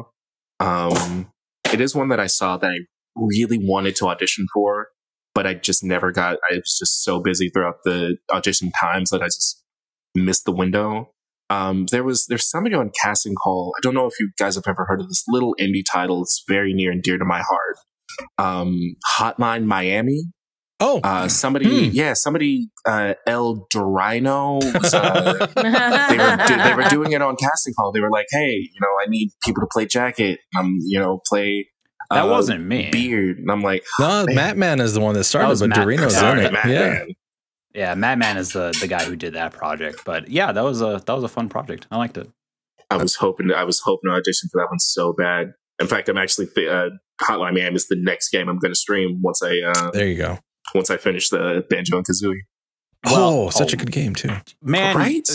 A: It is one that I saw that I really wanted to audition for, but I just never got. I was just so busy throughout the audition times that I just missed the window. There's somebody on Casting Call. I don't know if you guys have ever heard of this little indie title. It's very near and dear to my heart. Hotline Miami. Somebody, Eldurrino was, they were doing it on Casting Call. They were like, hey, I need people to play Jacket. Play.
E: That wasn't me.
A: Beard. And I'm like,
D: no, Madman is the one that started, but Eldurrino's in it.
A: Madman.
E: Yeah, Madman is the guy who did that project. But yeah, that was a fun project. I liked it.
A: I was hoping to audition for that one so bad. In fact, I'm actually Hotline Miami is the next game I'm going to stream once I.
D: There you go.
A: Once I finish the Banjo and Kazooie.
D: Such a good game too,
E: man.
A: Right?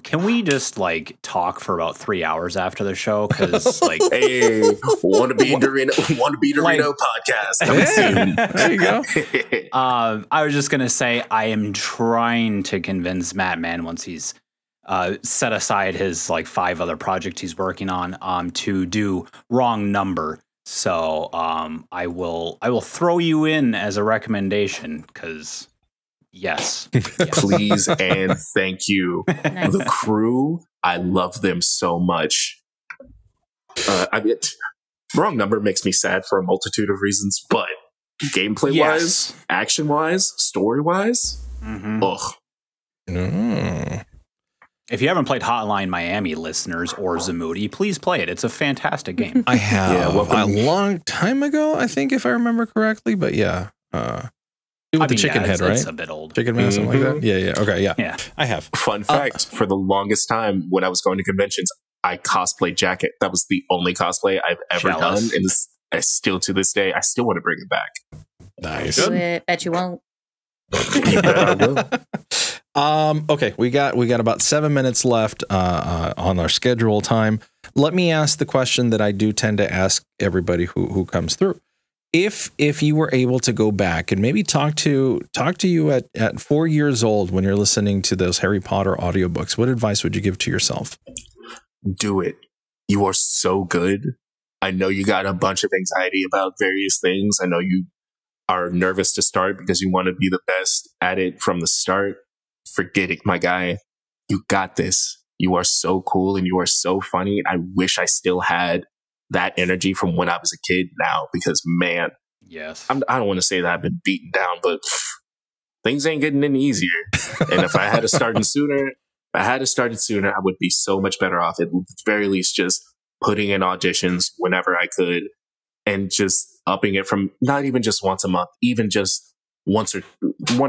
E: Can we just talk for about 3 hours after the show? Because
A: hey, wanna be Eldurrino podcast.
D: There you go.
E: I was just gonna say I am trying to convince Mattman once he's set aside his 5 other projects he's working on to do Wrong Number. So I will throw you in as a recommendation because yes.
A: Please and thank you.
F: Nice.
A: The crew, I love them so much. Wrong Number makes me sad for a multitude of reasons, but gameplay wise, action wise, story wise, ugh.
E: If you haven't played Hotline Miami, listeners, or Zamoody, please play it. It's a fantastic game.
D: I have a long time ago, I think, if I remember correctly. But yeah, with the chicken head, right?
E: It's a bit old.
D: Chicken mask, something like that. Yeah. Okay, yeah. I have.
A: Fun fact: for the longest time, when I was going to conventions, I cosplayed Jacket. That was the only cosplay I've ever done, and I still to this day, I still want to bring it back.
D: Nice.
F: Do it. Bet you won't.
A: You bet I will.
D: Okay, we got about 7 minutes left on our schedule time. Let me ask the question that I do tend to ask everybody who comes through. If you were able to go back and maybe talk to you at 4 years old when you're listening to those Harry Potter audiobooks, what advice would you give to yourself?
A: Do it. You are so good. I know you got a bunch of anxiety about various things. I know you are nervous to start because you want to be the best at it from the start. Forget it, my guy. You got this. You are so cool and you are so funny. I wish I still had that energy from when I was a kid now because, man,
E: yes,
A: I don't want to say that I've been beaten down, but things ain't getting any easier. And if I had started sooner, I would be so much better off. At the very least, just putting in auditions whenever I could and just upping it from not even just once a month, even just one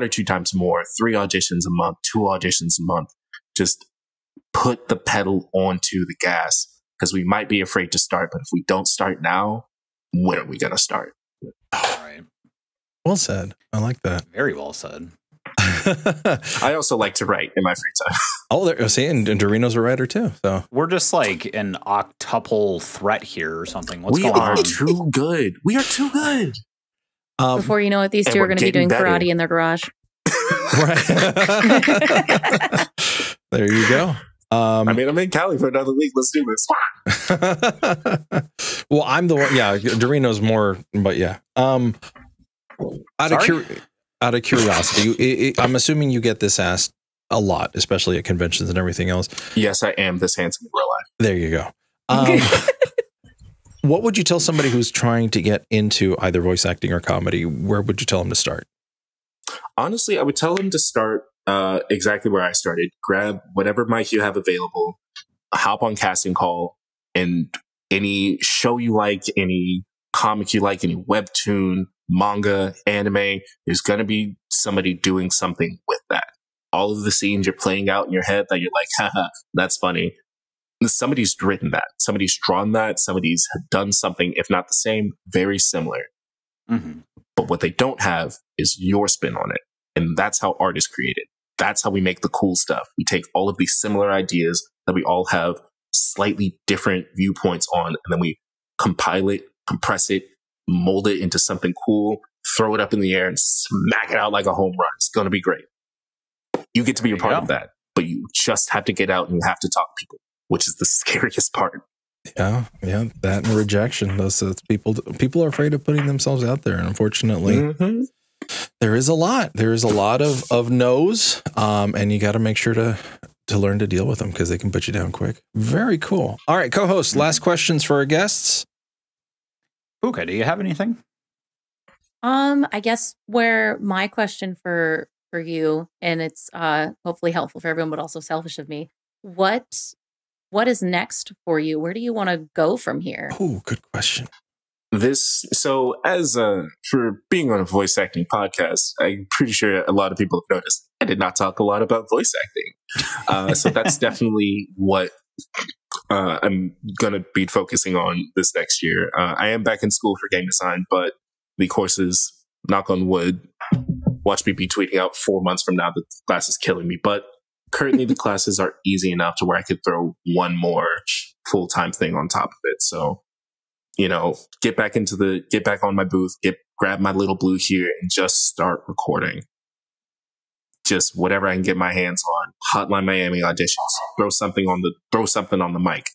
A: or two times more, 3 auditions a month, 2 auditions a month. Just put the pedal onto the gas because we might be afraid to start. But if we don't start now, when are we going to start?
E: All right.
D: Well said. I like that.
E: Very well said.
A: I also like to write in my free time.
D: Oh, and Dorino's a writer too. So
E: we're just like an octuple threat here or something. What's
A: we
E: going
A: are
E: on?
A: too good. We are too good.
F: Before you know it, these two are going to be doing karate in their garage.
D: Right. There you go.
A: I mean, I'm in Cali for another week. Let's do this.
D: Well, I'm the one. Yeah, Eldurrino's more, but yeah. Out of curiosity, I'm assuming you get this asked a lot, especially at conventions and everything else.
A: Yes, I am this handsome in real life.
D: There you go. What would you tell somebody who's trying to get into either voice acting or comedy? Where would you tell them to start?
A: Honestly, I would tell them to start exactly where I started. Grab whatever mic you have available, hop on casting call, and any show you like, any comic you like, any webtoon, manga, anime, there's going to be somebody doing something with that. All of the scenes you're playing out in your head that you're like, haha, that's funny. Somebody's written that. Somebody's drawn that. Somebody's done something, if not the same, very similar.
E: Mm-hmm.
A: But what they don't have is your spin on it. And that's how art is created. That's how we make the cool stuff. We take all of these similar ideas that we all have slightly different viewpoints on, and then we compile it, compress it, mold it into something cool, throw it up in the air and smack it out like a home run. It's going to be great. You get to be a part of that, but you just have to get out and you have to talk to people, which is the scariest part.
D: Yeah, that and rejection. Those people are afraid of putting themselves out there, and unfortunately, there is a lot. There is a lot of no's, and you got to make sure to learn to deal with them because they can put you down quick. Very cool. All right, co-host, last questions for our guests.
E: Booka, do you have anything?
F: I guess where my question for you, and it's hopefully helpful for everyone, but also selfish of me. What is next for you? Where do you want to go from here?
D: Oh, good question.
A: So as for being on a voice acting podcast, I'm pretty sure a lot of people have noticed I did not talk a lot about voice acting. So that's definitely what I'm going to be focusing on this next year. I am back in school for game design, but the courses, knock on wood, watch me be tweeting out 4 months from now that the class is killing me. But currently the classes are easy enough to where I could throw one more full-time thing on top of it. So, you know, get back on my booth, grab my little blue here and just start recording. Just whatever I can get my hands on. Hotline Miami auditions. Throw something on the mic.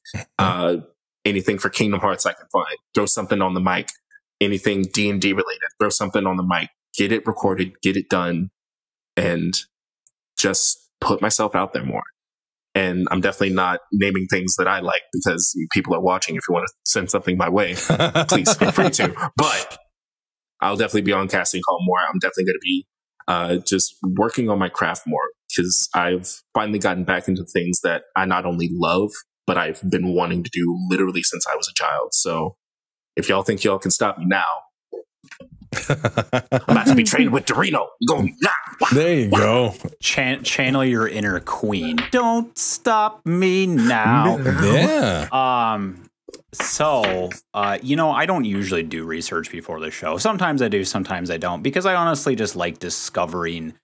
A: Anything for Kingdom Hearts I can find. Throw something on the mic. Anything D&D related. Throw something on the mic. Get it recorded, get it done, and just put myself out there more. And I'm definitely not naming things that I like because people are watching. If you want to send something my way, please feel free to. But I'll definitely be on casting call more. I'm definitely going to be just working on my craft more because I've finally gotten back into things that I not only love, but I've been wanting to do literally since I was a child. So if y'all think y'all can stop me now, I'm about to be trained with Eldurrino.
D: There you go.
E: Channel your inner queen. Don't stop me now.
D: Yeah.
E: So, you know, I don't usually do research before the show. Sometimes I do, sometimes I don't, because I honestly just like discovering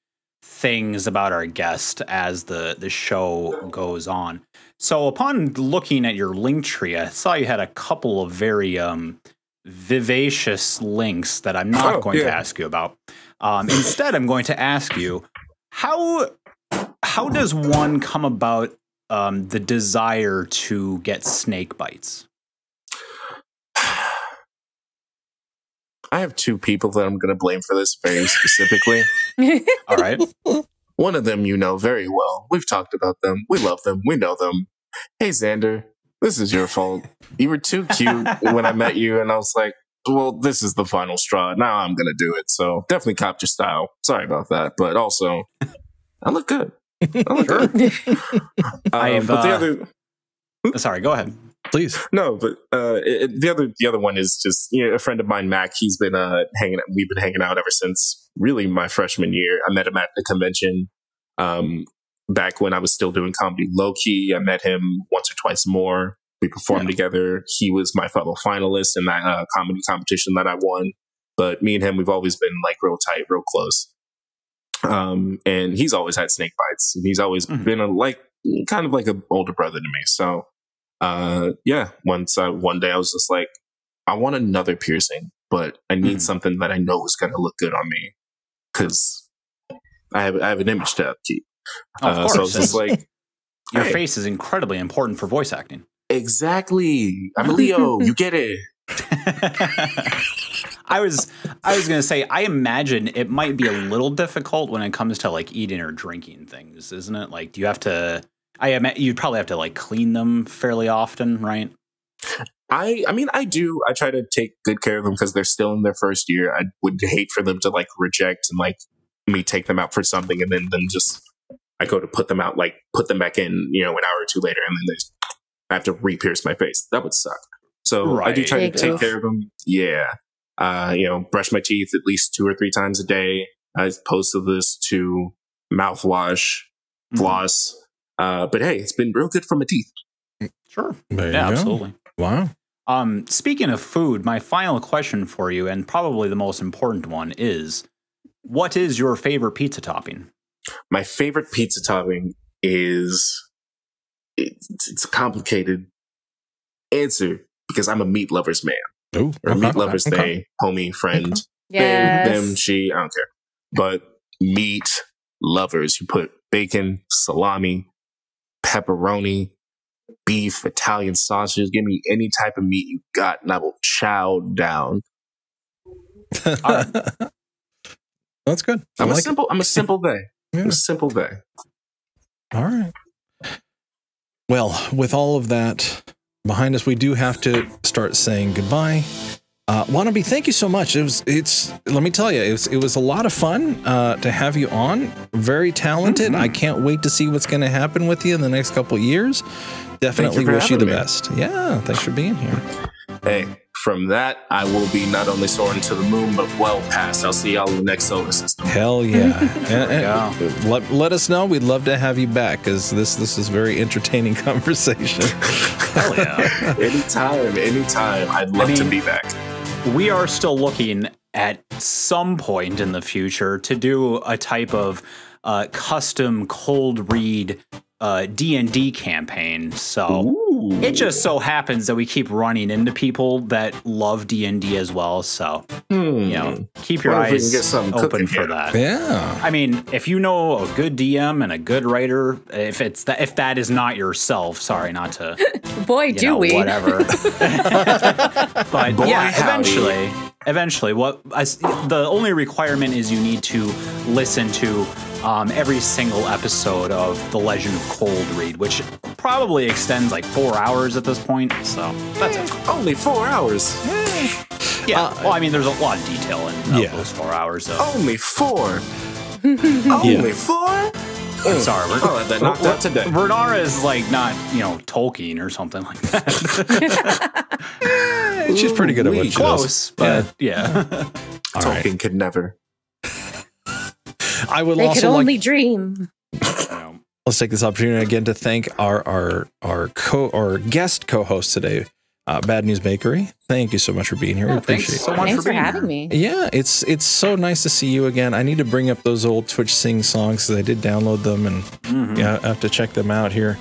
E: things about our guest as the show goes on. So upon looking at your link tree, I saw you had a couple of very vivacious links that I'm not going to ask you about. Instead, I'm going to ask you, how does one come about the desire to get snake bites?
A: I have two people that I'm going to blame for this very specifically.
E: All right.
A: One of them you know very well. We've talked about them. We love them. We know them. Hey, Xander, this is your fault. You were too cute when I met you, and I was like, well, this is the final straw. Now I'm going to do it. So definitely copped your style. Sorry about that. But also, I look good. I look good. But the other...
E: Sorry, go ahead.
D: Please.
A: No, but the other one is just, you know, a friend of mine, Mac. He's been hanging out. We've been hanging out ever since really my freshman year. I met him at the convention back when I was still doing comedy low key. I met him once or twice more. We performed together. He was my fellow finalist in that comedy competition that I won. But me and him, we've always been like real tight, real close. And he's always had snake bites. And he's always been kind of like an older brother to me. So. One day I was just like, I want another piercing, but I need something that I know is going to look good on me because I have an image to upkeep.
E: Of course.
A: So I was just like,
E: your face is incredibly important for voice acting.
A: Exactly. I'm a Leo. You get it.
E: I was going to say, I imagine it might be a little difficult when it comes to like eating or drinking things, isn't it? Like, do you have to, you'd probably have to like clean them fairly often, right?
A: I mean, I do. I try to take good care of them because they're still in their first year. I would hate for them to like reject and like me take them out for something and then just I go to put them out, like put them back in, you know, an hour or two later, and then I have to re-pierce my face. That would suck. So I do try to take care of them. Yeah. You know, brush my teeth at least 2 or 3 times a day, as opposed to this to mouthwash, floss. But hey, it's been real good for my teeth.
E: Sure.
D: Yeah,
E: absolutely.
D: Wow.
E: Speaking of food, my final question for you, and probably the most important one, is what is your favorite pizza topping?
A: My favorite pizza topping is it's a complicated answer because I'm a meat lovers man.
D: Ooh,
A: or meat lovers they, homie, friend, they, them, she, I don't care. But meat lovers, you put bacon, salami, pepperoni, beef, Italian sausages, give me any type of meat you got and I will chow down.
D: That's good.
A: I'm a simple guy.
D: Yeah.
A: I'm a simple guy. All
D: right. Well, with all of that behind us, we do have to start saying goodbye. Wannabe, thank you so much. Let me tell you, it was a lot of fun to have you on. Very talented. I can't wait to see what's going to happen with you in the next couple of years. Definitely wish you the best. Yeah, thanks for being here.
A: Hey, from that, I will be not only soaring to the moon, but well past. I'll see y'all in the next solar system.
D: Hell yeah. and let us know. We'd love to have you back, because this is very entertaining conversation.
E: Hell yeah.
A: Anytime. I'd love to be back.
E: We are still looking at some point in the future to do a type of custom cold read D&D campaign. So it just so happens that we keep running into people that love D&D as well. So, you know, keep your eyes open for that.
D: Yeah.
E: I mean, if you know a good DM and a good writer, if that is not yourself, sorry, not to
F: boy, do we
E: whatever. But boy, yeah, eventually the only requirement is you need to listen to every single episode of The Legend of Cold Read, which probably extends like 4 hours at this point. So that's it.
A: Only 4 hours.
E: Yeah. Well, I mean, there's a lot of detail in those 4 hours. So.
A: Only 4. Only 4.
E: I'm sorry.
A: I'll have that knocked out today.
E: Renara is like not, Tolkien or something like that.
D: She's pretty good at what she
E: does. But yeah.
A: Tolkien could never.
D: I would
F: they
D: also
F: could only dream.
D: Let's take this opportunity again to thank our guest co-host today, Bad News Bakery. Thank you so much for being here. We appreciate it.
E: So much
F: Thanks
E: for
F: having me.
D: Yeah, it's so nice to see you again. I need to bring up those old Twitch Sing songs because I did download them and I have to check them out here.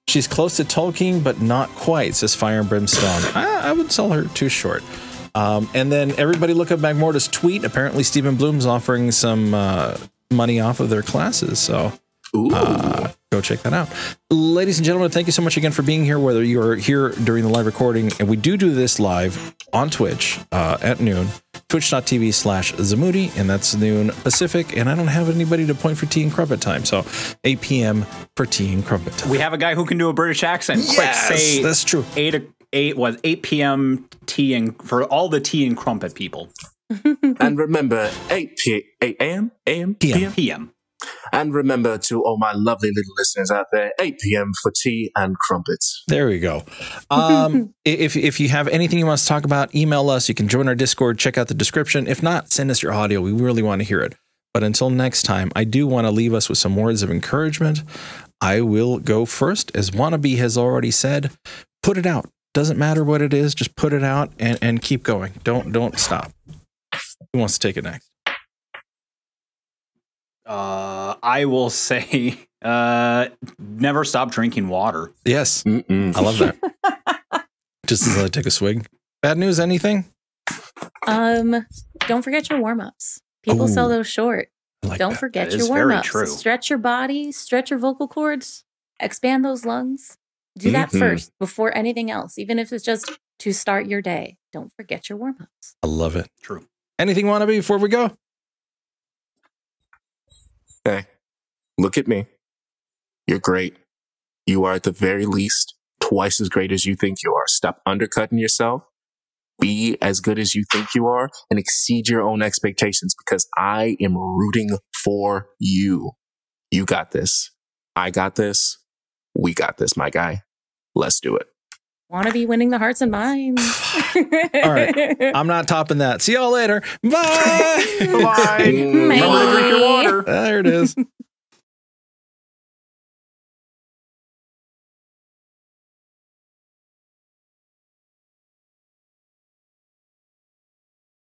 D: She's close to Tolkien, but not quite, says Fire and Brimstone. I would sell her too short. And then everybody look up Magmorta's tweet. Apparently Stephen Bloom's offering some money off of their classes. So go check that out. Ladies and gentlemen, thank you so much again for being here, whether you are here during the live recording. And we do this live on Twitch at noon, twitch.tv/Zamoody. And that's noon Pacific. And I don't have anybody to point for tea and crumpet time. So 8 p.m. for tea and crumpet time.
E: We have a guy who can do a British accent.
D: Yes,
E: quick, say
D: that's true.
E: 8 p.m. tea and for all the tea and crumpet people.
A: And remember, 8 a.m.
E: PM.
A: And remember to all my lovely little listeners out there, 8 p.m. for tea and crumpets.
D: There we go. If you have anything you want us to talk about, email us. You can join our Discord, check out the description. If not, send us your audio. We really want to hear it. But until next time, I do want to leave us with some words of encouragement. I will go first. As Wannabe has already said, put it out. Doesn't matter what it is, just put it out and keep going. Don't stop. Who wants to take it next?
E: I will say never stop drinking water.
D: Yes. I love that. Just as I take a swig. Bad news, anything?
F: Don't forget your warm-ups. People sell those short. Don't forget
E: That
F: your
E: is very
F: warm-ups.
E: true.
F: Stretch your body, stretch your vocal cords, expand those lungs. Do that first before anything else, even if it's just to start your day. Don't forget your warm-ups.
D: I love it.
E: True.
D: Anything want to be before we go?
A: Hey, look at me. You're great. You are at the very least twice as great as you think you are. Stop undercutting yourself. Be as good as you think you are and exceed your own expectations because I am rooting for you. You got this. I got this. We got this, my guy. Let's do it.
F: Want to be winning the hearts and minds.
D: All right. I'm not topping that. See y'all later. Bye.
E: Bye.
F: Remember
E: to drink your water.
D: There it is.